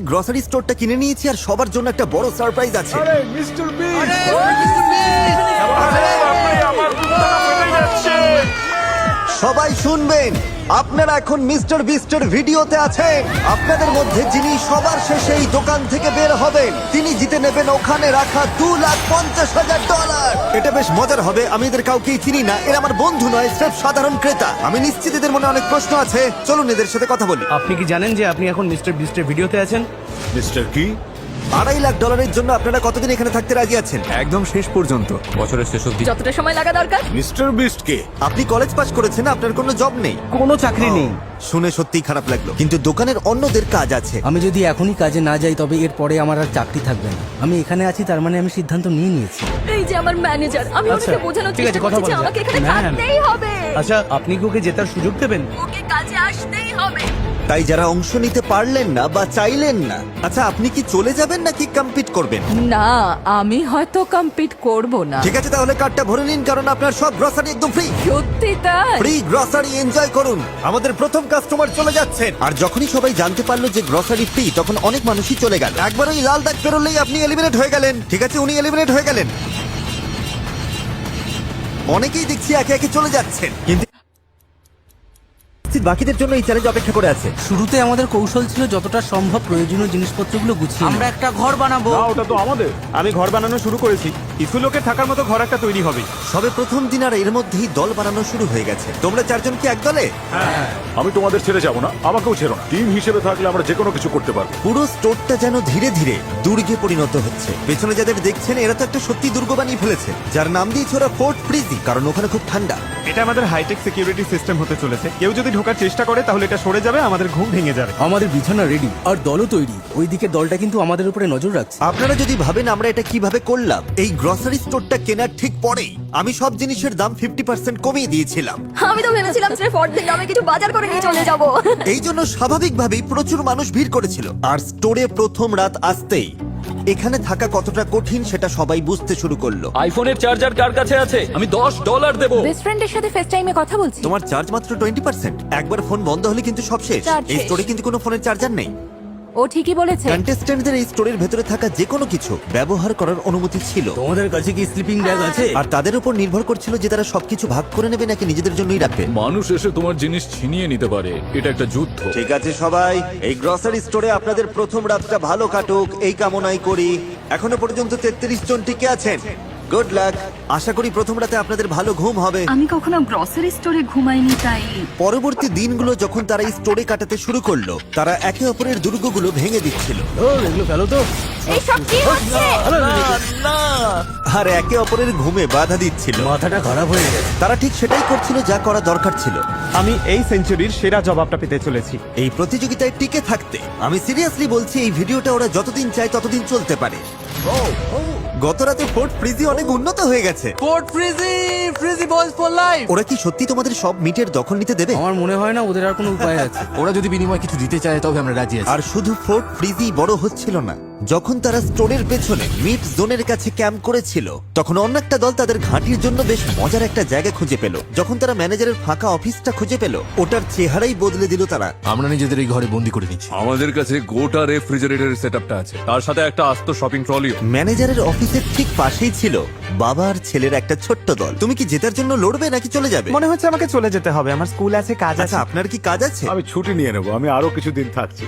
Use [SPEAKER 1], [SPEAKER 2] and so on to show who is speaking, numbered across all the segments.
[SPEAKER 1] Grocery স্টোরটা কিনে নিয়েছি আর সবার জন্য একটা বড় সারপ্রাইজ আছে।
[SPEAKER 2] আরে মিস্টার বিস্ট আমার বুকটা ফেটে যাচ্ছে।
[SPEAKER 1] সবাই শুনবেন, আপনারা এখন মিস্টার বিস্টের ভিডিওতে আছেন। আপনাদের মধ্যে যিনি সবার শেষে এই দোকান থেকে বের হবেন তিনি জিতে নেবেন ওখানে রাখা $2,50,000। এটা বেশ মজার হবে। আমি এদের কাউকেই চিনি না, এরা আমার বন্ধু নয়, স্রেফ সাধারণ ক্রেতা। আমি নিশ্চিত এদের মনে অনেক প্রশ্ন আছে, চলুন এদের সাথে কথা বলি।
[SPEAKER 3] আপনি কি জানেন যে আপনি এখন মিস্টার বিস্টের ভিডিওতে আছেন?
[SPEAKER 2] মিস্টার কি?
[SPEAKER 1] $2.5 লাখ জন্য আপনারা কতদিন এখানে থাকতে রাজি আছেন?
[SPEAKER 4] একদম শেষ পর্যন্ত, বছরের শেষ অবধি।
[SPEAKER 5] যতটা সময় লাগা দরকার।
[SPEAKER 2] মিস্টার বিস্ট কে?
[SPEAKER 1] আপনি কলেজ পাস করেছেন, আপনার কোনো জব নেই।
[SPEAKER 3] কোনো চাকরি নেই।
[SPEAKER 1] শুনে সত্যিই খারাপ লাগলো, কিন্তু দোকানের অন্যদের কাজ আছে।
[SPEAKER 6] আমি যদি এখনই কাজে না যাই তবে এর পরে আমার আর চাকরি থাকবে না। আমি এখানে আছি তার মানে আমি সিদ্ধান্ত নিয়ে নিয়েছি।
[SPEAKER 5] এই যে আমার ম্যানেজার, আমি
[SPEAKER 3] আচ্ছা,
[SPEAKER 5] ওকে বোঝানোর
[SPEAKER 3] ঠিক আছে,
[SPEAKER 5] চেষ্টা
[SPEAKER 3] কথা
[SPEAKER 5] করছি যে
[SPEAKER 3] বলা
[SPEAKER 5] আমাকে
[SPEAKER 3] যাক।
[SPEAKER 5] এখানে
[SPEAKER 3] ম্যাম।
[SPEAKER 5] থাকতেই হবে।
[SPEAKER 3] আচ্ছা, আপনি কি ওকে জেতার সুযোগ দেবেন?
[SPEAKER 5] ওকে কাজে আসতেই হবে।
[SPEAKER 1] তাই যারা অংশ নিতে পারলেন না বা চাইলেন না, আচ্ছা আপনি কি চলে যাবেন নাকি কম্পিট করবেন?
[SPEAKER 5] না, আমি হয়তো কম্পিট করব না।
[SPEAKER 1] ঠিক আছে, তাহলে কার্ডটা ভরে নিন, কারণ আপনার সব গ্রসারি একদম ফ্রি।
[SPEAKER 5] সত্যি তাই?
[SPEAKER 1] ফ্রি গ্রসারি এনজয় করুন। আমাদের প্রথম কাস্টমার চলে যাচ্ছেন। আর যখনই সবাই জানতে পারলো যে গ্রসারি ফ্রি, তখন অনেক মানুষই চলে গেল। একবার ওই লাল দাগ পেরোলেই আপনি এলিমিনেট হয়ে গেলেন। ঠিক আছে, উনি এলিমিনেট হয়ে গেলেন। অনেকেই দেখছি একে একে চলে যাচ্ছেন, কিন্তু বাকিদের জন্য এই চ্যালেঞ্জ অপেক্ষা করে আছে।
[SPEAKER 6] শুরুতে আমাদের কৌশল ছিল যতটা সম্ভব প্রয়োজনীয় জিনিসপত্রগুলো গুছিয়ে আমরা একটা ঘর বানাবো।
[SPEAKER 2] না, ওটা তো আমাদের।
[SPEAKER 4] আমি ঘর বানানো শুরু করেছি, কিছু লোকের থাকার মতো ঘর একটা তৈরি হবে।
[SPEAKER 1] সবে প্রথম দিন আর এর মধ্যেই দল বানানো শুরু হয়ে গেছে। তোমরা চারজন কি এক দলে?
[SPEAKER 2] আমি তোমাদের ছেড়ে যাব না, আমাকেও ছেড়ো না। টিম হিসেবে থাকলে আমরা যে কোনো কিছু করতে পারবো।
[SPEAKER 1] পুরো স্টোরটা যেন ধীরে ধীরে দুর্গে পরিণত হচ্ছে। পেছনে যাদের দেখছেন এরা তো একটা সত্যি দুর্গ বানিয়ে ফেলেছে, যার নাম দিয়েছে ওরা ফোর্ট ফ্রিজি, কারণ ওখানে খুব ঠান্ডা।
[SPEAKER 4] এটা আমাদের হাইটেক সিকিউরিটি সিস্টেম হতে চলেছে। কেউ যদি ঢোকার চেষ্টা করে তাহলে এটা সরে যাবে, আমাদের ঘুম ভেঙে যাবে।
[SPEAKER 6] আমাদের বিছানা রেডি আর দলও তৈরি। ওইদিকে দলটা কিন্তু আমাদের উপরে নজর রাখছে।
[SPEAKER 1] আপনারা যদি ভাবেন আমরা এটা কিভাবে করলাম, এই গ্রসারি স্টোরটা কেনার ঠিক পরেই আমি সব জিনিসের দাম 50% কমিয়ে দিয়েছিলাম।
[SPEAKER 5] আমি তো ভেবেছিলাম যে অর্ধেক দামে কিছু বাজার করে নিয়ে চলে যাব।
[SPEAKER 1] এই জন্য স্বাভাবিকভাবেই প্রচুর মানুষ ভিড় করেছিল। আর স্টোরে প্রথম রাত আসতেই এখানে থাকা কতটা কঠিন সেটা সবাই বুঝতে শুরু করলো।
[SPEAKER 7] আইফোনের চার্জার কার কাছে আছে? আমি $10 দেবো।
[SPEAKER 5] বেস্ট ফ্রেন্ডের সাথে ফেস টাইমে কথা বলছি।
[SPEAKER 1] তোমার চার্জ মাত্র 20%। একবার ফোন বন্ধ হলে কিন্তু সব শেষ।
[SPEAKER 5] চার্জ
[SPEAKER 1] এই
[SPEAKER 5] শেষ।
[SPEAKER 1] স্টোরে কিন্তু কোনো ফোনের চার্জার নেই।
[SPEAKER 5] ও ঠিকই বলেছে।
[SPEAKER 1] কন্টেস্ট্যান্টদের এই স্টোরের ভেতরে থাকা যে কোনো কিছু ব্যবহার করার অনুমতি ছিল,
[SPEAKER 6] তোমাদের কাছে কি স্লিপিং ব্যাগ আছে?
[SPEAKER 1] আর তাদের উপর নির্ভর করছিল যে তারা সবকিছু ভাগ করে নেবে নাকি নিজেদের জন্যই রাখবে।
[SPEAKER 7] মানুষ এসে তোমার জিনিস ছিনিয়ে নিতে পারে, এটা একটা যুদ্ধ।
[SPEAKER 1] ঠিক আছে সবাই, এই গ্রসারি স্টোরে আপনাদের প্রথম রাতটা ভালো কাটুক এই কামনাই করি। এখনো পর্যন্ত 33 জন টিকে আছেন। Good luck. আশা করি প্রথম রাতে আপনাদের ভালো ঘুম হবে।
[SPEAKER 5] আমি কখনো গ্রসারি স্টোরে ঘুমাইনি, তাই
[SPEAKER 1] পরবর্তী দিনগুলো যখন তারা এই স্টোরে কাটাতে শুরু করলো, তারা একে অপরের দুর্গগুলো ভেঙে দিচ্ছিল।
[SPEAKER 6] ও এগুলো ফেলো তো।
[SPEAKER 5] এই সব কি হচ্ছে?
[SPEAKER 1] আর একে অপরের ঘুমে বাধা দিচ্ছিল।
[SPEAKER 6] মাথাটা খারাপ হয়ে গেছে।
[SPEAKER 1] তারা ঠিক সেটাই করছিল যা করা দরকার ছিল।
[SPEAKER 4] আমি এই সেঞ্চুরির সেরা জবাবটা পেতে চলেছি।
[SPEAKER 1] এই প্রতিযোগিতায় টিকে থাকতে আমি সিরিয়াসলি বলছি, এই ভিডিওটা ওরা যতদিন চায় ততদিন চলতে পারে। গত রাতে ফোর্ট ফ্রিজি অনেক উন্নত হয়ে গেছে।
[SPEAKER 6] Fort ফ্রিজি, ফ্রিজি boys for life.
[SPEAKER 1] ওরা কি সত্যি তোমাদের সব মিটের দখল নিতে দেবে?
[SPEAKER 6] আমার মনে হয় না ওদের আর কোনো উপায় আছে। ওরা যদি বিনিময়ে কিছু দিতে চায় তবে আমরা রাজি আছি।
[SPEAKER 1] আর শুধু ফোর্ট ফ্রিজি বড় হচ্ছিল না, যখন তারা স্টোরের পেছনে মিট জোনের কাছে ক্যাম্প করেছিল, তখন অন্য একটা দল তাদের ঘাঁটির জন্য বেশ মজার একটা জায়গা খুঁজে পেল। যখন তারা ম্যানেজারের ফাঁকা অফিসটা খুঁজে পেল, ওটার চেহারাই বদলে দিল তারা।
[SPEAKER 6] আমরা নিজেদের এই ঘরে বন্দি করে নিচ্ছি।
[SPEAKER 7] আমাদের কাছে গোটা রেফ্রিজারেটরের সেটআপটা আছে, তার সাথে একটা আস্ত শপিং ট্রলি।
[SPEAKER 1] ম্যানেজারের অফিসের ঠিক পাশেই ছিল বাবা আর ছেলের একটা ছোট্ট দল। তুমি কি জেতার জন্য লড়বে নাকি চলে যাবে?
[SPEAKER 4] মনে হচ্ছে আমাকে চলে যেতে হবে, আমার স্কুল আছে, কাজ
[SPEAKER 1] আচ্ছা,
[SPEAKER 4] আছে।
[SPEAKER 1] আপনার কি কাজ আছে?
[SPEAKER 2] আমি ছুটি নিয়ে নেবো, আমি আরো কিছুদিন থাকছি।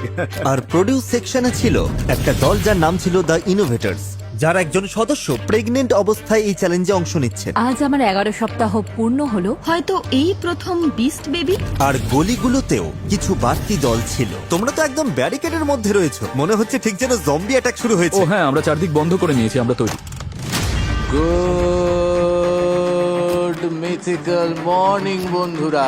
[SPEAKER 1] আর প্রডিউস সেকশনে ছিল একটা দল যার নাম ছিল দ্য ইনোভেটরস, যার একজন সদস্য প্রেগনেন্ট অবস্থায় এই চ্যালেঞ্জে অংশ নিচ্ছেন।
[SPEAKER 5] আজ আমার 11 সপ্তাহ পূর্ণ হলো। হয়তো এই প্রথম বিস্ট বেবি।
[SPEAKER 1] আর গলিগুলোতেও কিছু বাড়তি দল ছিল। তোমরা তো একদম ব্যারিকেডের মধ্যে রয়েছো, মনে হচ্ছে ঠিক যেন জম্বি অ্যাটাক শুরু
[SPEAKER 7] ও
[SPEAKER 1] হয়েছে।
[SPEAKER 7] হ্যাঁ, আমরা চারদিক বন্ধ করে নিয়েছি, আমরা তৈরি।
[SPEAKER 8] গুড মিথিক্যাল মর্নিং বন্ধুরা।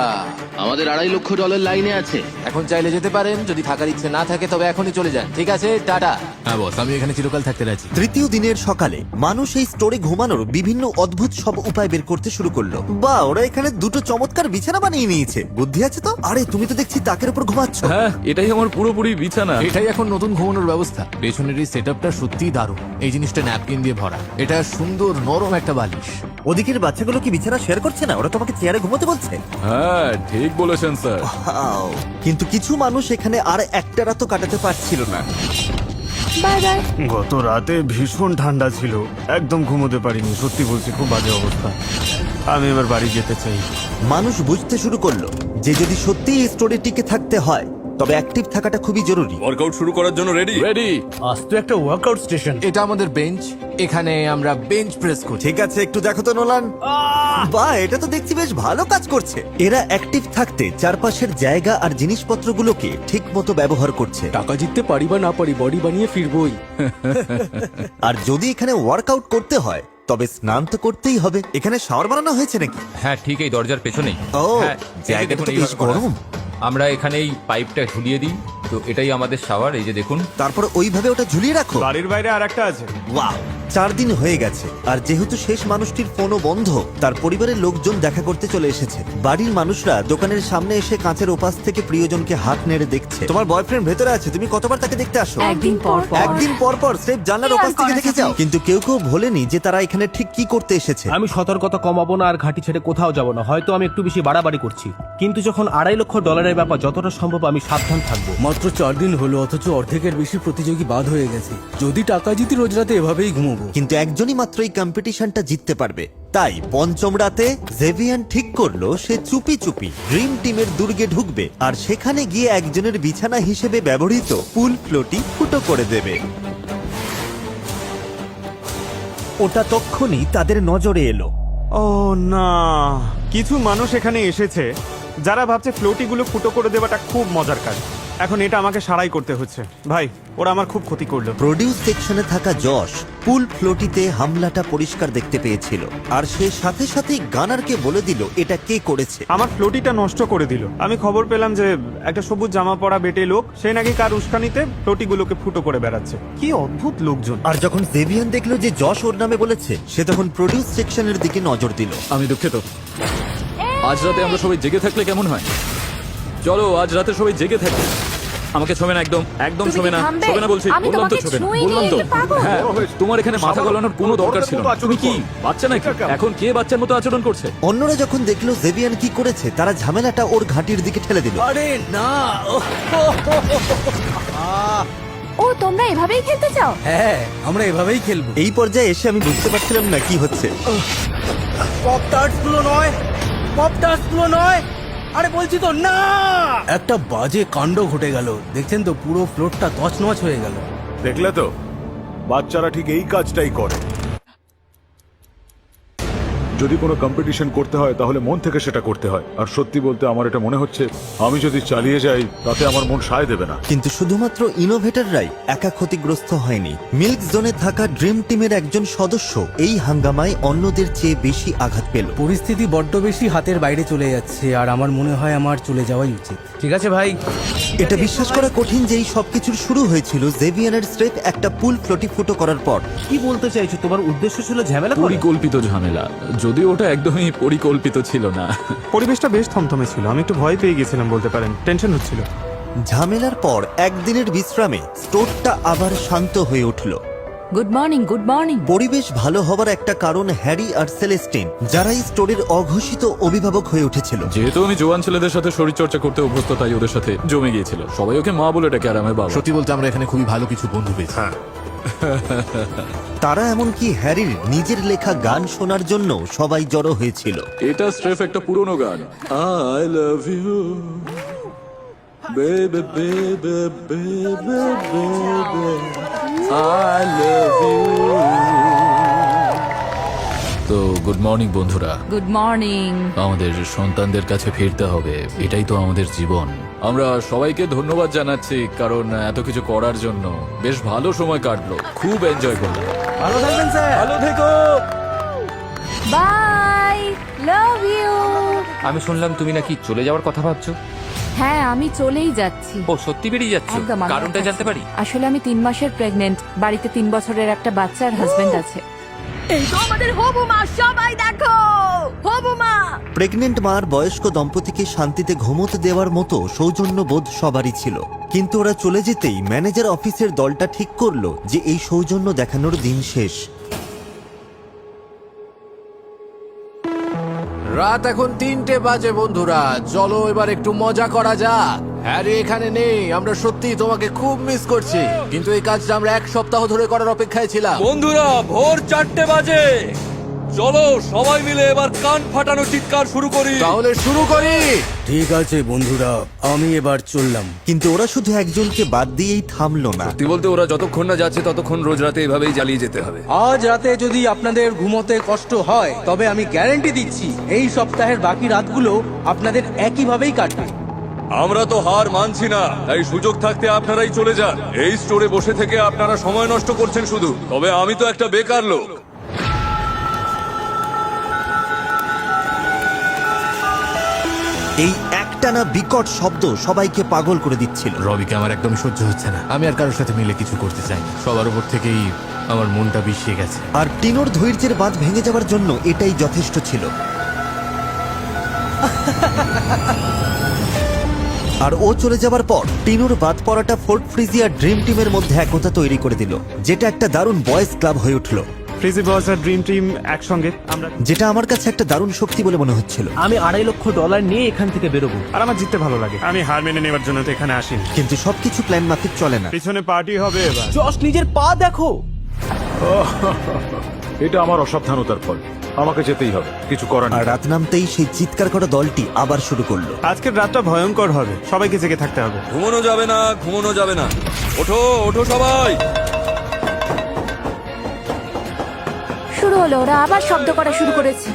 [SPEAKER 9] আমাদের $2.5 লাখ লাইনে আছে।
[SPEAKER 8] এখন চাইলে যেতে পারেন, যদি থাকার ইচ্ছে না থাকে তবে এখনই চলে যান। ঠিক আছে, টাটা। হ্যাঁ বস, আমি এখানে চিরকাল থাকতে রাজি।
[SPEAKER 1] তৃতীয় দিনের সকালে মানুষ এই স্টোরে ঘুমানোর বিভিন্ন অদ্ভুত সব উপায় বের করতে শুরু করলো। বা ওরা এখানে দুটো চমৎকার বিছানা বানিয়ে নিয়েছে। বুদ্ধি আছে তো? আরে তুমি তো দেখছি তাকের উপর ঘুমাচ্ছ।
[SPEAKER 7] হ্যাঁ, এটাই আমার পুরোপুরি বিছানা।
[SPEAKER 8] এটাই এখন নতুন ঘুমানোর ব্যবস্থা। পেছনের এই সেটআপটা সত্যিই দারুণ। এই জিনিসটা ন্যাপকিন দিয়ে ভরা। এটা সুন্দর নরম একটা বালিশ।
[SPEAKER 1] ওদিকের বাচ্চাগুলো কি বিছানা শেয়ার করছে না? ওরা তোমাকে চেয়ারে ঘুমোতে বলছে।
[SPEAKER 7] হ্যাঁ ঠিক ঠিক বলেছেন স্যার।
[SPEAKER 1] Wow! কিন্তু কিছু মানুষ এখানে আর একটা রাতও কাটাতে পারছিল না।
[SPEAKER 5] Bye bye.
[SPEAKER 4] গত রাতে ভীষণ ঠান্ডা ছিল, একদম ঘুমোতে পারিনি, সত্যি বলছি খুব বাজে অবস্থা। আমি এবার বাড়ি যেতে চাই।
[SPEAKER 1] মানুষ বুঝতে শুরু করলো যে যদি সত্যি এই স্টোরে টিকে থাকতে হয় তবে অ্যাক্টিভ থাকাটা খুবই জরুরি।
[SPEAKER 7] ওয়ার্কআউট শুরু করার জন্য রেডি? রেডি।
[SPEAKER 3] আজ তো একটা ওয়ার্কআউট স্টেশন।
[SPEAKER 8] এটা আমাদের বেঞ্চ, এখানে আমরা বেঞ্চ প্রেস করি।
[SPEAKER 1] ঠিক আছে, একটু দেখো তো নোলান। বাহ, এটা তো দেখছি বেশ ভালো কাজ করছে। এরা অ্যাক্টিভ থাকতে চারপাশের জায়গা আর জিনিসপত্রগুলোকে ঠিক মতো ব্যবহার করছে।
[SPEAKER 6] টাকা জিততে পারি বা না পারি, বডি বানিয়ে ফিরবই।
[SPEAKER 1] আর যদি এখানে ওয়ার্কআউট করতে হয় তবে স্নান তো করতেই হবে। এখানে শাওয়ার বানানো হয়েছে নাকি?
[SPEAKER 10] হ্যাঁ, ঠিক এই দরজার পেছনেই।
[SPEAKER 1] ও,
[SPEAKER 10] হ্যাঁ,
[SPEAKER 1] জায়গাটা
[SPEAKER 10] দেখুন
[SPEAKER 1] তো বেশ
[SPEAKER 10] এইভাবে করা।
[SPEAKER 1] গরম।
[SPEAKER 10] আমরা এখানে এই পাইপটা ঝুলিয়ে দিই, তো এটাই আমাদের শাওয়ার। এই যে দেখুন।
[SPEAKER 1] তারপর ওইভাবে ওটা ঝুলিয়ে রাখো।
[SPEAKER 4] বাড়ির বাইরে আর একটা আছে।
[SPEAKER 1] ওয়াও! 4 দিন হয়ে গেছে আর যেহেতু শেষ মানুষটির ফোনও বন্ধ, তার পরিবারের লোকজন দেখা করতে চলে এসেছে। বাড়ির মানুষরা দোকানের সামনে এসে কাঁচের ওপাশ থেকে প্রিয়জনকে হাত নেড়ে দেখছে। তোমার বয়ফ্রেন্ড ভেতরে আছে, তুমি কতবার তাকে দেখতে আসো?
[SPEAKER 5] একদিন পর পর।
[SPEAKER 1] একদিন পর পর স্রেফ জানলার
[SPEAKER 5] কি আর
[SPEAKER 1] ওপাশ থেকে
[SPEAKER 5] করা
[SPEAKER 1] দেখে
[SPEAKER 5] যাবে?
[SPEAKER 1] যাও। কিন্তু কেউ কেউ ভোলেনি যে তারা এখানে ঠিক কি করতে এসেছে।
[SPEAKER 3] আমি সতর্কতা কমাবো না আর ঘাঁটি ছেড়ে কোথাও যাব না। হয়তো আমি একটু বেশি বাড়াবাড়ি করছি, কিন্তু যখন $2.5 লক্ষ ব্যাপার, যতটা সম্ভব আমি সাবধান থাকবো।
[SPEAKER 6] মাত্র 4 দিন হলো, অথচ অর্ধেকের বেশি প্রতিযোগী বাদ হয়ে গেছে। যদি টাকা জিতি রোজ রাতে এভাবেই ঘুমোবো।
[SPEAKER 1] কিন্তু একজনই মাত্র এই কম্পিটিশনটা জিততে পারবে। তাই পঞ্চম রাতে জেভিয়ান ঠিক করলো সে চুপি চুপি ড্রিম টিমের দুর্গে ঢুকবে আর সেখানে গিয়ে একজনের বিছানা হিসেবে ব্যবহৃত পুল ফ্লোটি ফুটো করে দেবে। ওটা তক্ষুনি তাদের নজরে এলো।
[SPEAKER 4] ও না, কিছু মানুষ এখানে এসেছে যারা ভাবছে ফ্লোটিগুলো ফুটো করে দেওয়াটা খুব মজার কাজ। এখন এটা আমাকে সারাই করতে হচ্ছে। ভাই, ওরা আমার খুব ক্ষতি করলো।
[SPEAKER 1] প্রডিউস সেকশনে থাকা যশ পুল ফ্লোটিতে হামলাটা পরিষ্কার দেখতে পেয়েছিল আর সে সাথে সাথেই গানারকে বলে দিল এটা কে করেছে।
[SPEAKER 4] আমার ফ্লোটিটা নষ্ট করে দিল। আমি খবর পেলাম যে একটা সবুজ জামা পরা বেটে লোক, সে নাকি কার উস্কানিতে ফ্লোটিগুলোকে ফুটো করে বেড়াচ্ছে। কি অদ্ভুত লোকজন।
[SPEAKER 1] আর যখন জেভিয়ান দেখলো যে যশ ওর নামে বলেছে, সে তখন প্রডিউস সেকশনের দিকে নজর দিল।
[SPEAKER 7] আমি দুঃখিত। আজ রাতে আমরা সবাই জেগে থাকলে কেমন হয়? চলো আজ রাতে সবাই জেগে থাকি। আমাকে ছবে না, একদম একদম
[SPEAKER 5] তুমি
[SPEAKER 7] ছবে
[SPEAKER 5] কি
[SPEAKER 7] না,
[SPEAKER 5] থামবে?
[SPEAKER 7] ছবে না বলছি।
[SPEAKER 5] আমি
[SPEAKER 7] বললাম তো
[SPEAKER 5] তোমাকে
[SPEAKER 7] ছবে না,
[SPEAKER 5] ছুঁইনি,
[SPEAKER 7] বললাম তো।
[SPEAKER 5] তুমি পাগল।
[SPEAKER 7] হ্যাঁ, তোমার এখানে মাথা গলানোর কোনো দরকার ছিল না। তুমি কি বাচ্চা নাকি? এখন কে বাচ্চার মতো আচরণ করছে?
[SPEAKER 1] অন্যরা যখন দেখলো জেভিয়ান কি করেছে, তারা ঝামেলাটা ওর ঘাঁটির দিকে ঠেলে দিল।
[SPEAKER 6] আরে না!
[SPEAKER 5] ও, তোমরা এভাবেই খেলতে চাও?
[SPEAKER 6] হ্যাঁ, আমরা এভাবেই খেলবো।
[SPEAKER 1] এই পর্যায়ে এসে আমি বুঝতে পারছিলাম না কি হচ্ছে।
[SPEAKER 6] পপ টার্টস গুলো নয়, পপ টার্টস গুলো নয়। আরে বলছি তো না! একটা বাজে কাণ্ড ঘটে গেল। দেখছেন তো, পুরো ফ্লোরটা তছনছ হয়ে গেল।
[SPEAKER 2] দেখলে তো, বাচ্চারা ঠিক এই কাজটাই করে। যদি কোনো কম্পিটিশন করতে হয় তাহলে মন থেকে সেটা করতে হয়। আর সত্যি বলতে আমার এটা মনে হচ্ছে আমি যদি চালিয়ে যাই তাতে আমার মন সায় দেবে না।
[SPEAKER 1] কিন্তু শুধুমাত্র ইনোভেটররাই একা ক্ষতিগ্রস্ত হয়নি। মিল্ক জোনে থাকা ড্রিম টিমের একজন সদস্য এই হাঙ্গামায় অন্যদের চেয়ে বেশি আঘাত পেল।
[SPEAKER 6] পরিস্থিতি বড্ড বেশি হাতের বাইরে চলে যাচ্ছে আর আমার মনে হয় আমার চলে যাওয়াই উচিত।
[SPEAKER 3] ঠিক আছে ভাই।
[SPEAKER 1] এটা বিশ্বাস করা কঠিন যে এই সবকিছুর শুরু হয়েছিল জেভিয়ানের স্রেফ একটা পুল ফ্লোটি ফুটো করার পর।
[SPEAKER 3] কি বলতে চাইছো? তোমার উদ্দেশ্য ছিল ঝামেলা করা?
[SPEAKER 7] পরিকল্পিত ঝামেলা, যদিও ওটা একদমই পরিকল্পিত ছিল না।
[SPEAKER 4] পরিবেশটা বেশ থমথমে ছিল, আমি একটু ভয় পেয়ে গেছিলাম বলতে পারেন, টেনশন হচ্ছিল।
[SPEAKER 1] ঝামেলার পর একদিনের বিশ্রামে স্টোরটা আবার শান্ত হয়ে উঠল।
[SPEAKER 5] Good morning, good morning.
[SPEAKER 1] পরিবেশ ভালো হবার একটা কারণ হ্যারি আর সেলেস্টিন, যারা এই স্টোরের অঘোষিত অভিভাবক হয়ে উঠেছিল।
[SPEAKER 7] যেহেতু আমি জোয়ান ছেলেদের সাথে শরীরচর্চা করতে অভ্যস্ত, তাই ওদের সাথে জমে গিয়েছিল। সবাই ওকে মা বলে ডেকে আর আমার বাবা।
[SPEAKER 8] সত্যি বলতে আমরা এখানে খুবই ভালো কিছু বন্ধু পেয়েছি।
[SPEAKER 1] তারা এমনকি হ্যারির নিজের লেখা গান শোনার জন্য সবাই জড়ো হয়েছিল।
[SPEAKER 7] এটা স্রেফ একটা পুরনো গান। I love you baby baby baby baby I love you. তো গুড মর্নিং বন্ধুরা।
[SPEAKER 5] Good morning.
[SPEAKER 7] আমাদের সন্তানদের কাছে ফিরতে হবে, এটাই তো আমাদের জীবন। আমরা সবাইকে ধন্যবাদ জানাচ্ছি কারণ এত কিছু করার জন্য। বেশ ভালো সময় কাটলো, খুব এনজয় করলাম।
[SPEAKER 3] ভালো থাকবেন স্যার।
[SPEAKER 7] ভালো থেকো।
[SPEAKER 5] Bye, love you.
[SPEAKER 10] আমি শুনলাম তুমি নাকি চলে যাওয়ার কথা ভাবছো।
[SPEAKER 5] হ্যাঁ, আমি চলেই যাচ্ছি।
[SPEAKER 10] ও, সত্যি বেরিয়ে যাচ্ছ?
[SPEAKER 5] একদম। আমি
[SPEAKER 10] কারণটা জানতে পারি?
[SPEAKER 5] আসলে আমি 3 মাসের প্রেগনেন্ট। বাড়িতে 3 বছরের একটা বাচ্চা আর হাজবেন্ড আছে। এই তো আমাদের হবু মা, সবাই দেখো, হবু মা।
[SPEAKER 1] প্রেগনেন্ট মার বয়স্ক দম্পতিকে শান্তিতে ঘুমোতে দেওয়ার মতো সৌজন্যবোধ সবারই ছিল, কিন্তু ওরা চলে যেতেই ম্যানেজার অফিসের দলটা ঠিক করলো যে এই সৌজন্য দেখানোর দিন শেষ।
[SPEAKER 8] রাত এখন 3টে বাজে বন্ধুরা, চলো এবার একটু মজা করা যাক। হ্যারি এখানে নেই, আমরা সত্যি তোমাকে খুব মিস করছি, কিন্তু এই কাজটা আমরা 1 সপ্তাহ ধরে করার অপেক্ষায় ছিলাম।
[SPEAKER 7] বন্ধুরা ভোর 4টে বাজে, চলো সবাই মিলে এবার কান ফাটানো চিৎকার শুরু করি।
[SPEAKER 8] তাহলে শুরু করি।
[SPEAKER 6] ঠিক আছে বন্ধুরা, আমি এবার চললাম।
[SPEAKER 1] কিন্তু ওরা শুধু একজনকে বাদ দিয়েই থামলো না।
[SPEAKER 7] সত্যি বলতে ওরা যতক্ষণ না যাচ্ছে ততক্ষণ রোজ রাতে এভাবেই জ্বালিয়ে যেতে হবে।
[SPEAKER 6] আজ রাতে যদি আপনাদের ঘুমোতে কষ্ট হয়, তবে আমি গ্যারান্টি দিচ্ছি এই সপ্তাহের বাকি রাতগুলো আপনাদের একইভাবেই কাটবে।
[SPEAKER 7] আমরা তো হার মানছি না, তাই সুযোগ থাকতে আপনারাই চলে যান। এই স্টোরে বসে থেকে আপনারা সময় নষ্ট করছেন শুধু। তবে আমি তো একটা বেকার লোক।
[SPEAKER 1] এই একটানা বিকট শব্দ সবাইকে পাগল করে দিচ্ছিল।
[SPEAKER 8] রবিকে আমার একদম সহ্য হচ্ছে না, আমি আর কারোর সাথে মিলে কিছু করতে চাই না। সবার উপর থেকেই আমার মনটা বিষিয়ে গেছে।
[SPEAKER 1] আর টিনোর ধৈর্যের বাঁধ ভেঙে যাওয়ার জন্য এটাই যথেষ্ট ছিল। আর ও চলে যাবার পর টিনোর বাদ পড়াটা ফোর্ট ফ্রিজিয়া ড্রিম টিমের মধ্যে একতা তৈরি করে দিল, যেটা একটা দারুণ বয়েজ ক্লাব হয়ে উঠলো।
[SPEAKER 4] ফ্রিজি বস আর ড্রিম টিম একসঙ্গে আমরা,
[SPEAKER 1] যেটা আমার কাছে একটা দারুণ শক্তি বলে মনে হচ্ছিল।
[SPEAKER 3] আমি $2.5 লক্ষ নিয়ে এখান থেকে বেরোবো।
[SPEAKER 4] আর আমার জিততে ভালো লাগে। আমি হার মেনে নেওয়ার জন্য তো এখানে আসিনি।
[SPEAKER 1] কিন্তু সবকিছু প্ল্যান মাফিক চলে না।
[SPEAKER 4] পিছনে পার্টি হবে এবার।
[SPEAKER 3] জশ নিজের পা দেখো।
[SPEAKER 2] এটা আমার অসাবধানতার ফল, আমাকে যেতেই হবে, কিছু করার
[SPEAKER 1] আর
[SPEAKER 2] নেই।
[SPEAKER 1] রাত নামতেই সেই চিৎকার করা দলটি আবার শুরু করলো।
[SPEAKER 4] আজকের রাতটা ভয়ঙ্কর হবে, সবাইকে জেগে থাকতে হবে।
[SPEAKER 7] ঘুমানো যাবে না, ঘুমানো যাবে না। ওঠো ওঠো সবাই।
[SPEAKER 5] শুরু হলো, ওরা আবার শব্দ করা শুরু করেছে।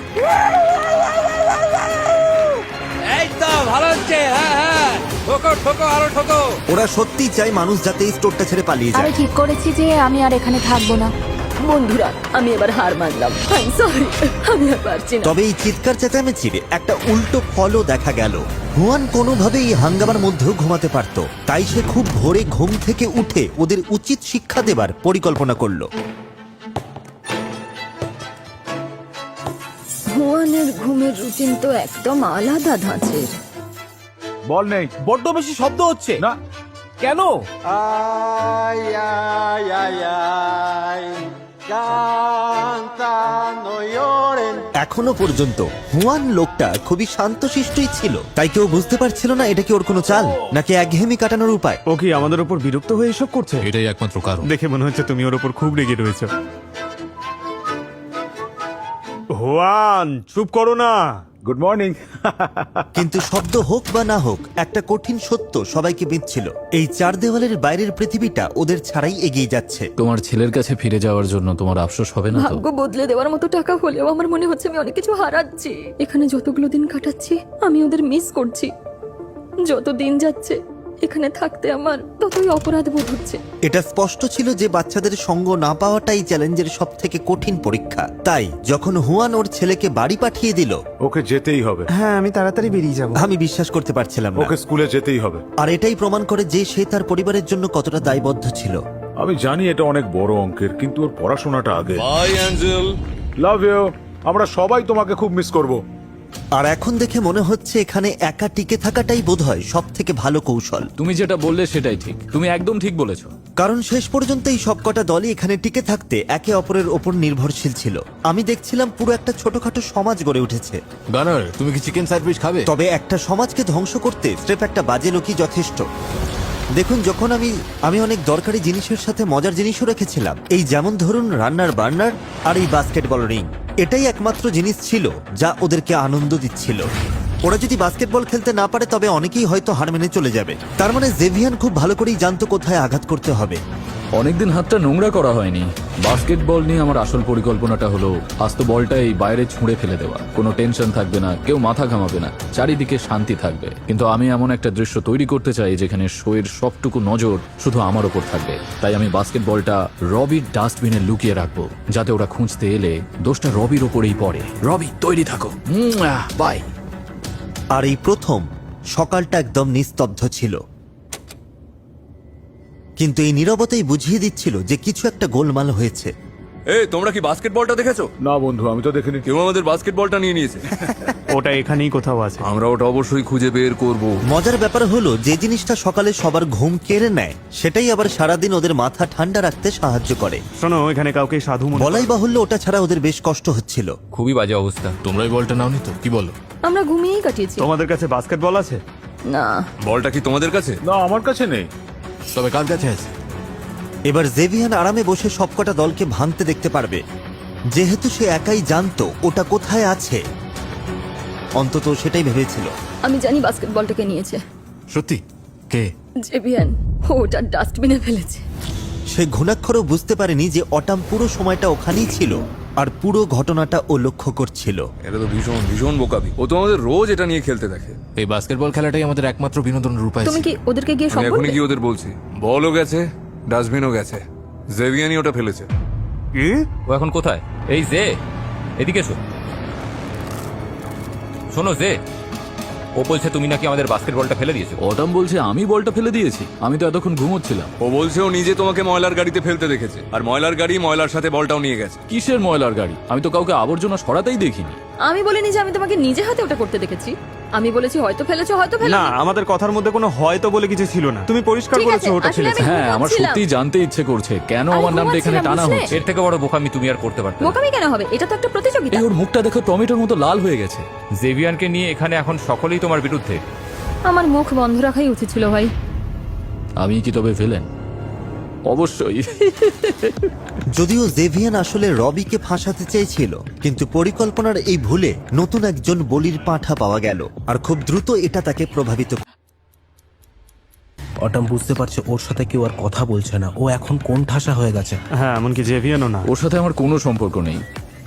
[SPEAKER 7] এই তো ভালো হচ্ছে, হ্যাঁ হ্যাঁ, ঠোকো ঠোকো আরো ঠোকো।
[SPEAKER 1] ওরা সত্যিই চায় মানুষ যাতে এই স্টোরটা ছেড়ে পালিয়ে
[SPEAKER 5] আমি
[SPEAKER 1] যায়।
[SPEAKER 5] ঠিক করেছি যে আমি আর এখানে থাকবো না। বন্ধুরা, আমি এবার হার মানলাম। সরি, আমি আর পারছি না।
[SPEAKER 1] তবে এই চিৎকার চেঁচামেচির একটা উল্টো ফলও দেখা গেল। হুয়ান কোনোভাবেই এই হাঙ্গামার মধ্যেও ঘুমাতে পারত, তাই সে খুব ভোরে ঘুম থেকে উঠে ওদের উচিত শিক্ষা দেবার পরিকল্পনা করলো।
[SPEAKER 5] হুয়ানের ঘুমের রুটিন তো একদম আলাদা ধাঁচের।
[SPEAKER 2] বল নেই।
[SPEAKER 3] বড্ড বেশি শব্দ হচ্ছে
[SPEAKER 2] না,
[SPEAKER 3] কেন?
[SPEAKER 1] এখনো পর্যন্ত হুয়ান লোকটা খুবই শান্তশিষ্টই ছিল, তাই কেউ বুঝতে পারছিল না এটা কি ওর কোনো চাল নাকি একঘেয়েমি কাটানোর উপায়।
[SPEAKER 4] ও কি আমাদের উপর বিরক্ত হয়ে এসব করছে?
[SPEAKER 8] এটাই একমাত্র কারণ।
[SPEAKER 4] দেখে মনে হচ্ছে তুমি ওর উপর খুব রেগে রয়েছো। হুয়ান, চুপ করো না।
[SPEAKER 2] Good morning.
[SPEAKER 1] কিন্তু শব্দ হোক বা না হোক, একটা কঠিন সত্য সবাইকে বিঁধছিল। এই 4 দেওয়ালের বাইরের পৃথিবীটা ওদের ছাড়াই এগিয়ে যাচ্ছে।
[SPEAKER 7] তোমার ছেলের কাছে ফিরে যাওয়ার জন্য তোমার আফসোস হবে না তো?
[SPEAKER 5] ভাগ্য বদলে দেওয়ার মতো টাকা হলেও আমার মনে হচ্ছে আমি অনেক কিছু হারাচ্ছি। এখানে যতগুলো দিন কাটাচ্ছি আমি ওদের মিস করছি। যত দিন যাচ্ছে এখানে থাকতে আমার ততই অপরাধ বোধ হচ্ছে।
[SPEAKER 1] এটা স্পষ্ট ছিল যে বাচ্চাদের সঙ্গ না পাওয়াটাই চ্যালেঞ্জের সব থেকে কঠিন পরীক্ষা। তাই যখন হুয়ান ওর ছেলেকে বাড়ি পাঠিয়ে দিল,
[SPEAKER 2] ওকে যেতেই হবে।
[SPEAKER 4] হ্যাঁ, আমি তাড়াতাড়ি বেরিয়ে যাবো।
[SPEAKER 1] আমি বিশ্বাস করতে পারছিলাম না।
[SPEAKER 2] ওকে স্কুলে যেতেই হবে।
[SPEAKER 1] আর এটাই প্রমাণ করে যে সে তার পরিবারের জন্য কতটা দায়বদ্ধ ছিল।
[SPEAKER 2] আমি জানি এটা অনেক বড় অঙ্কের, কিন্তু ওর পড়াশোনাটা আগে।
[SPEAKER 7] Bye angel.
[SPEAKER 2] Love you. আমরা সবাই তোমাকে খুব মিস করব।
[SPEAKER 1] আর এখন দেখে মনে হচ্ছে এখানে একা টিকে থাকাটাই বোধহয় সব থেকে ভালো কৌশল।
[SPEAKER 7] তুমি যেটা বললে সেটাই ঠিক, তুমি একদম ঠিক বলেছো।
[SPEAKER 1] কারণ শেষ পর্যন্ত এই সবকটা দলই এখানে টিকে থাকতে একে অপরের ওপর নির্ভরশীল ছিল। আমি দেখছিলাম পুরো একটা ছোটখাটো সমাজ গড়ে উঠেছে।
[SPEAKER 8] গানার, তুমি কি চিকেন স্যান্ডউইচ খাবে?
[SPEAKER 1] তবে একটা সমাজকে ধ্বংস করতে স্রেফ একটা বাজে লোকই যথেষ্ট। দেখুন, যখন আমি অনেক দরকারি জিনিসের সাথে মজার জিনিসও রেখেছিলাম, এই যেমন ধরুন রান্নার বার্নার আর এই বাস্কেটবল রিং। এটাই একমাত্র জিনিস ছিল যা ওদেরকে আনন্দ দিচ্ছিল। ওরা যদি বাস্কেটবল খেলতে না পারে তবে অনেকেই হয়তো হার মেনে চলে যাবে। তার মানে জেভিয়ান খুব ভালো করেই জানতো কোথায় আঘাত করতে হবে।
[SPEAKER 7] অনেকদিন হাতটা নোংরা করা হয়নি। বাস্কেটবল নিয়ে আমার আসল পরিকল্পনাটা হলো আস্ত বলটাই বাইরে ছুঁড়ে ফেলে দেওয়া। কোনো টেনশন থাকবে না, কেউ মাথা ঘামাবে না, চারিদিকে শান্তি থাকবে। কিন্তু আমি এমন একটা দৃশ্য তৈরি করতে চাই যেখানে শোয়ের সবটুকু নজর শুধু আমার ওপর থাকবে। তাই আমি বাস্কেটবলটা রবির ডাস্টবিনে লুকিয়ে রাখবো, যাতে ওরা খুঁজতে এলে দোষটা রবির ওপরেই পড়ে। রবি, তৈরি থাকো। বাই।
[SPEAKER 1] আর এই প্রথম সকালটা একদম নিস্তব্ধ ছিল, কিন্তু এই নীরবতাই বুঝিয়ে দিচ্ছিল যে কিছু একটা গোলমাল হয়েছে।
[SPEAKER 11] তোমরা কি বাস্কেটবলটা দেখেছো?
[SPEAKER 2] না বন্ধু, আমি তো দেখিনি।
[SPEAKER 11] কেউ আমাদের বাস্কেটবলটা নিয়ে নিয়েছে।
[SPEAKER 4] ওটা এখানেই কোথাও আছে।
[SPEAKER 11] আমরা ওটা অবশ্যই খুঁজে বের করব।
[SPEAKER 1] মজার ব্যাপার হলো যে জিনিসটা সকালে সবার ঘুম কেড়ে নেয় সেটাই আবার সারাদিন ওদের মাথা ঠান্ডা রাখতে সাহায্য করে।
[SPEAKER 4] শোনো, এখানে কাউকে সাধু মনে
[SPEAKER 1] বলাই বাহুল্য ওটা ছাড়া ওদের বেশ কষ্ট হচ্ছিল।
[SPEAKER 10] খুবই বাজে অবস্থা।
[SPEAKER 8] তোমরা এই বলটা নাওনি তো, কি বলো?
[SPEAKER 5] আমরা ঘুমিয়েই কাটিয়েছি।
[SPEAKER 4] তোমাদের কাছে বাস্কেটবল আছে?
[SPEAKER 5] না,
[SPEAKER 11] বলটা কি তোমাদের কাছে?
[SPEAKER 2] না, আমার কাছে নেই।
[SPEAKER 8] তবে কার কাছে আছে?
[SPEAKER 1] এবার জেভিয়ান আরামে বসে সবকটা দলকে ভাঙতে দেখতে পারবে, যেহেতু সে একাই জানতো ওটা কোথায় আছে। অন্তত সেটাই ভেবেছিল।
[SPEAKER 5] আমি জানি বাস্কেটবলটাকে নিয়েছে।
[SPEAKER 8] সত্যি? কে?
[SPEAKER 5] জেভিয়ান, ও ওটা ডাস্টবিনে ফেলেছে।
[SPEAKER 1] সে ঘুণাক্ষরও বুঝতে পারেনি যে অটাম পুরো সময়টা ওখানেই ছিল আর পুরো ঘটনাটা ও লক্ষ্য করছিল।
[SPEAKER 11] এটা তো ভীষণ ভীষণ বোকামি। ও তো আমাদের রোজ এটা নিয়ে খেলতে দেখে।
[SPEAKER 8] এই বাস্কেটবল খেলাটাই আমাদের একমাত্র বিনোদনের উপায়
[SPEAKER 5] তুমি
[SPEAKER 8] ছিল।
[SPEAKER 5] কি ওদেরকে গিয়ে সব
[SPEAKER 11] আমি এখনই
[SPEAKER 5] বলবে?
[SPEAKER 11] কি ওদের বলছি, বলও গেছে, ডাস্টবিনও গেছে, জেভিয়ানি ওটা ফেলেছে।
[SPEAKER 4] কি?
[SPEAKER 10] ও এখন কোথায়? এই জে, এদিকে এসো। শোনো জে, ও বলছে তুমি নাকি আমাদের বাস্কেটবলটা ফেলে দিয়েছো।
[SPEAKER 7] অটাম বলছে আমি বলটা ফেলে দিয়েছি। আমি তো এতক্ষণ ঘুমোচ্ছিলাম।
[SPEAKER 11] ও বলছে ও নিজে তোমাকে ময়লার গাড়িতে ফেলতে দেখেছে, আর ময়লার গাড়ি ময়লার সাথে বলটাও নিয়ে গেছে।
[SPEAKER 7] কিসের ময়লার গাড়ি? আমি তো কাউকে আবর্জনা সরাতেই দেখিনি।
[SPEAKER 5] আমি বলিনি যে আমি তোমাকে নিজে হাতে ওটা করতে দেখেছি। আমি বলেছি হয়তো ফেলেছো, হয়তো
[SPEAKER 4] না,
[SPEAKER 5] ফেলোনি।
[SPEAKER 4] আমাদের কথার মধ্যে কোনো হয়তো বলে কিছু ছিল না। তুমি পরিষ্কার
[SPEAKER 5] ঠিক আছে,
[SPEAKER 4] বলেছো ওটা
[SPEAKER 5] আসলে
[SPEAKER 4] ফেলেছে।
[SPEAKER 5] আমি
[SPEAKER 7] হ্যাঁ, আমার
[SPEAKER 5] ঘুমাচ্ছিলাম।
[SPEAKER 7] সত্যিই জানতে ইচ্ছে করছে কেন
[SPEAKER 5] আমি
[SPEAKER 7] আমার নামটা এখানে
[SPEAKER 5] ঘুমাচ্ছিলাম,
[SPEAKER 7] টানা
[SPEAKER 5] বুঝলে?
[SPEAKER 7] হচ্ছে।
[SPEAKER 10] এর থেকে বড় বোকামি তুমি আর করতে পারতে না।
[SPEAKER 5] বোকামি কেন হবে? এটা তো একটা প্রতিযোগিতা।
[SPEAKER 7] এই ওর মুখটা দেখো, টমেটোর মতো লাল হয়ে গেছে।
[SPEAKER 10] জেভিয়ানকে নিয়ে এখানে এখন সকলেই তোমার বিরুদ্ধে।
[SPEAKER 5] আমার মুখ বন্ধ রাখাই উচিত ছিল ভাই।
[SPEAKER 7] আমি কি তবে ফেলেন? অবশ্যই।
[SPEAKER 1] যদিও জেভিয়ান আসলে রবিকে ফাঁসাতে চেয়েছিল, কিন্তু পরিকল্পনার এই ভুলে নতুন একজন বলির পাঁঠা পাওয়া গেল, আর খুব দ্রুত এটা তাকে প্রভাবিত।
[SPEAKER 3] অটাম বুঝতে পারছে ওর সাথে কেউ আর কথা বলছে না। ও এখন কোন ঠাসা হয়ে গেছে।
[SPEAKER 4] হ্যাঁ, এমনকি জেভিয়ানও না।
[SPEAKER 7] ওর সাথে আমার কোনো সম্পর্ক নেই।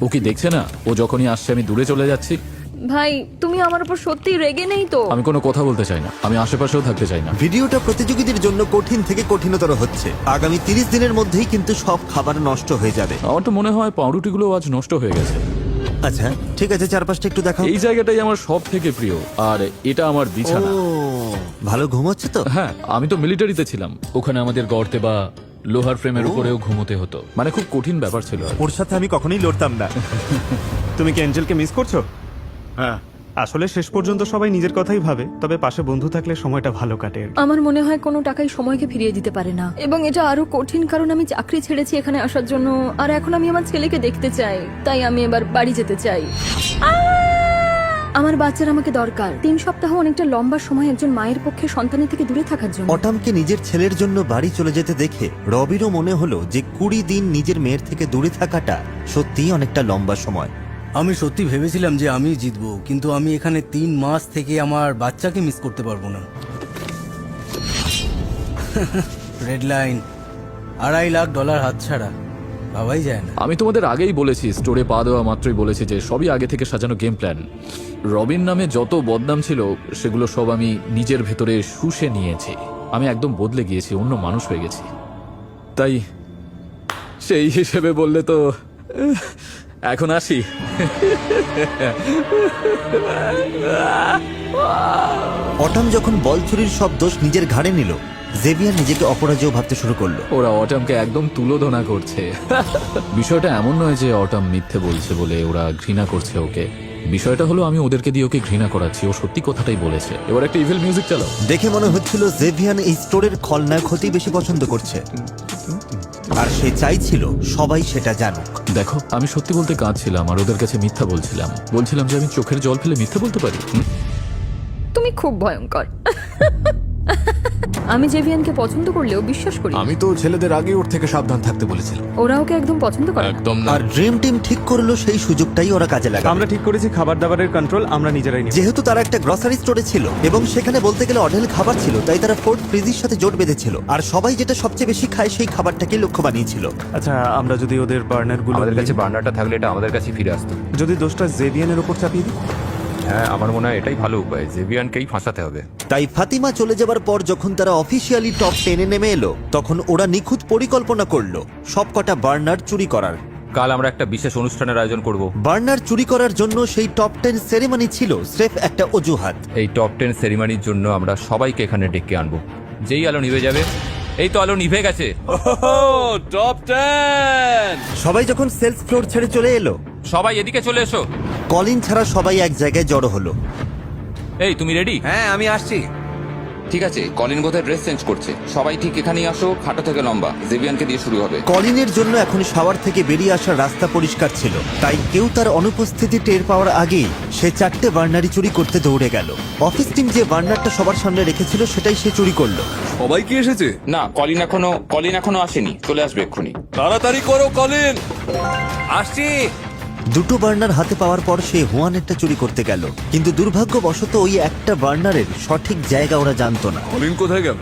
[SPEAKER 7] ও কি দেখছে না ও যখনই আসছে আমি দূরে চলে যাচ্ছি?
[SPEAKER 5] ভাই, তুমি আমার উপর সত্যি রেগে নেই তো?
[SPEAKER 7] আমি কোনো কথা বলতে চাই না, আমি আশেপাশেও থাকতে চাই না।
[SPEAKER 1] ভিডিওটা প্রতিযোগীদের জন্য কঠিন থেকে কঠিনতর হচ্ছে। আগামী 30 দিনের মধ্যেই কিন্তু সব খাবার নষ্ট হয়ে যাবে।
[SPEAKER 7] আমার তো মনে হয় পাউরুটিগুলো আজ নষ্ট হয়ে গেছে।
[SPEAKER 1] আচ্ছা ঠিক আছে, চারপাশটা একটু দেখাও।
[SPEAKER 7] এই জায়গাটাই আমার সব থেকে প্রিয়, আর এটা আমার বিছানা।
[SPEAKER 1] ও, ভালো ঘুম হচ্ছে তো?
[SPEAKER 7] হ্যাঁ, আমি তো মিলিটারিতে ছিলাম। ওখানে আমাদের গর্তে বা লোহার ফ্রেমের উপরেও ঘুমোতে হতো। মানে খুব কঠিন ব্যাপার ছিল আর কি।
[SPEAKER 4] ওর সাথে আমি কখনোই লড়তাম না। তুমি কি অ্যাঞ্জেলকে মিস করছো?
[SPEAKER 2] হ্যাঁ,
[SPEAKER 4] আসলে শেষ পর্যন্ত সবাই নিজের কথাই ভাবে, তবে পাশে বন্ধু থাকলে সময়টা ভালো কাটে আর কি।
[SPEAKER 5] আমার মনে হয় কোনো টাকাই সময়কে ফিরিয়ে দিতে পারে না, এবং এটা আরো কঠিন কারণ আমি চাকরি ছেড়েছি এখানে আসার জন্য, আর এখন আমি আমার ছেলেকে দেখতে চাই। তাই আমি এবার বাড়ি যেতে চাই। আমার বাচ্চার আমাকে দরকার। 3 সপ্তাহ অনেকটা লম্বা সময় একজন মায়ের পক্ষে সন্তানের থেকে দূরে থাকার জন্য।
[SPEAKER 1] অটামকে নিজের ছেলের জন্য বাড়ি চলে যেতে দেখে রবিরও মনে হলো যে 20 দিন নিজের মেয়ের থেকে দূরে থাকাটা সত্যিই অনেকটা লম্বা সময়।
[SPEAKER 6] আমি সত্যি ভেবেছিলাম যে আমি জিতবো, কিন্তু আমি এখানে 3 মাস থেকে আমার বাচ্চাকে মিস করতে পারবো না। রেড লাইন, $2.5 লাখ হাতছাড়া, ভাবাই যায় না।
[SPEAKER 7] আমি তোমাদের আগেই বলেছি, স্টোরে পা দেওয়া মাত্রই বলেছি যে সবই আগে থেকে সাজানো গেম প্ল্যান। রবিন নামে যত বদনাম ছিল সেগুলো সব আমি নিজের ভেতরে শুষে নিয়েছি। আমি একদম বদলে গিয়েছি, অন্য মানুষ হয়ে গেছি। তাই সেই হিসেবে বললে তো এখন আসি।
[SPEAKER 1] অটাম যখন বল চুরির সব দোষ নিজের ঘাড়ে নিল, জেভিয়ার নিজেকে অপরাজেয় ভাবতে শুরু করলো।
[SPEAKER 7] ওরা অটামকে একদম তুলোধনা করছে। বিষয়টা এমন নয় যে অটাম মিথ্যে বলছে বলে ওরা ঘৃণা করছে ওকে। বিষয়টা হলো আমি ওদেরকে দিয়ে ওকে ঘৃণা করাচ্ছি। ও সত্যি কথাটাই বলেছে। এবার একটা ইভিল মিউজিক চালাও।
[SPEAKER 1] দেখে মনে হচ্ছিল জেভিয়ান এই স্টোরের খলনায়ক হতেই বেশি পছন্দ করছে, আর সে চাইছিল সবাই সেটা জানুক।
[SPEAKER 7] দেখো, আমি সত্যি বলতে কাঁদছিলাম আর ওদের কাছে মিথ্যা বলছিলাম যে আমি চোখের জল ফেলে মিথ্যা বলতে পারি।
[SPEAKER 5] তুমি খুব ভয়ঙ্কর। আমি জেভিয়ানকে পছন্দ করলেও বিশ্বাস করি।
[SPEAKER 8] আমি তো ছেলেদের আগে ওর থেকে সাবধান থাকতে বলেছিলাম।
[SPEAKER 5] ওরা ওকে একদম পছন্দ করে না।
[SPEAKER 8] একদম না।
[SPEAKER 1] আর ড্রিম টিম ঠিক করলো সেই সুযোগটাই ওরা কাজে লাগাবে।
[SPEAKER 4] আমরা ঠিক করেছি খাবার দাবারের কন্ট্রোল আমরা নিজেরাই নিব।
[SPEAKER 1] যেহেতু তারা একটা গ্রসারি স্টোরে ছিল এবং সেখানে বলতে গেলে অঢেল খাবার ছিল, তাই তারা ফোর্ট ফ্রিজের সাথে জোট বেঁধেছিল, আর সবাই যেটা সবচেয়ে বেশি খায় সেই খাবারটাকে লক্ষ্য বানিয়েছিল।
[SPEAKER 4] আচ্ছা, আমরা যদি ওদের বার্নার গুলো
[SPEAKER 10] আমাদের কাছে বার্নারটা থাকলে এটা আমাদের কাছে ফিরে আসতো।
[SPEAKER 4] যদি দোষটা জেভিয়ানের উপর চাপিয়ে দিই?
[SPEAKER 10] হ্যাঁ, আমার মনে হয় এটাই ভালো উপায়। জেভিয়ানকেই ফাঁসাতে হবে।
[SPEAKER 1] তাই ফাতিমা চলে যাবার পর যখন তারা অফিসিয়ালি টপ 10-এ নেমে এলো, তখন ওরা নিখুঁত পরিকল্পনা করলো সবকটা বার্নার চুরি করার।
[SPEAKER 10] কাল আমরা একটা বিশেষ অনুষ্ঠানের আয়োজন করব।
[SPEAKER 1] বার্নার চুরি করার জন্য সেই টপ 10 সেরেমনি ছিল স্রেফ একটা অজুহাত।
[SPEAKER 10] এই টপ 10 সেরিমানির জন্য আমরা সবাইকে এখানে ডেকে আনবো। যেই আলো নিভে যাবে এই তো আলো নিভে গেছে।
[SPEAKER 11] টপ 10।
[SPEAKER 1] সবাই যখন সেলস ফ্লোর ছেড়ে চলে এলো,
[SPEAKER 10] সবাই এদিকে চলে এসো।
[SPEAKER 1] কলিন ছাড়া সবাই এক জায়গায় জড়ো হলো।
[SPEAKER 10] এই তুমি রেডি?
[SPEAKER 11] হ্যাঁ আমি আসছি।
[SPEAKER 9] ঠিক আছে, কলিন বোধহয় ড্রেস চেঞ্জ করছে। সবাই ঠিক এখানেই আসো, খাটো থেকে লম্বা। জেভিয়ানকে দিয়ে শুরু হবে।
[SPEAKER 1] কলিনের জন্য এখন শাওয়ার থেকে বেরিয়ে আসার রাস্তা পরিষ্কার ছিল, তাই কেউ তার অনুপস্থিতি টের পাওয়ার আগেই সে 4টে বার্নারই চুরি করতে দৌড়ে গেল। অফিস টিম যে বার্নারটা সবার সামনে রেখেছিল সেটাই সে চুরি করলো।
[SPEAKER 11] সবাই কি এসেছে?
[SPEAKER 9] না, কলিন এখনো আসেনি, চলে আসবে এক্ষুনি।
[SPEAKER 11] তাড়াতাড়ি করো কলিন। আসছি।
[SPEAKER 1] 2টো বার্নার হাতে পাওয়ার পর সে হুয়ানেরটা চুরি করতে গেল, কিন্তু দুর্ভাগ্যবশত ওই একটা বার্নারের সঠিক জায়গা ওরা জানতো না।
[SPEAKER 11] কলিন কোথায় গেল?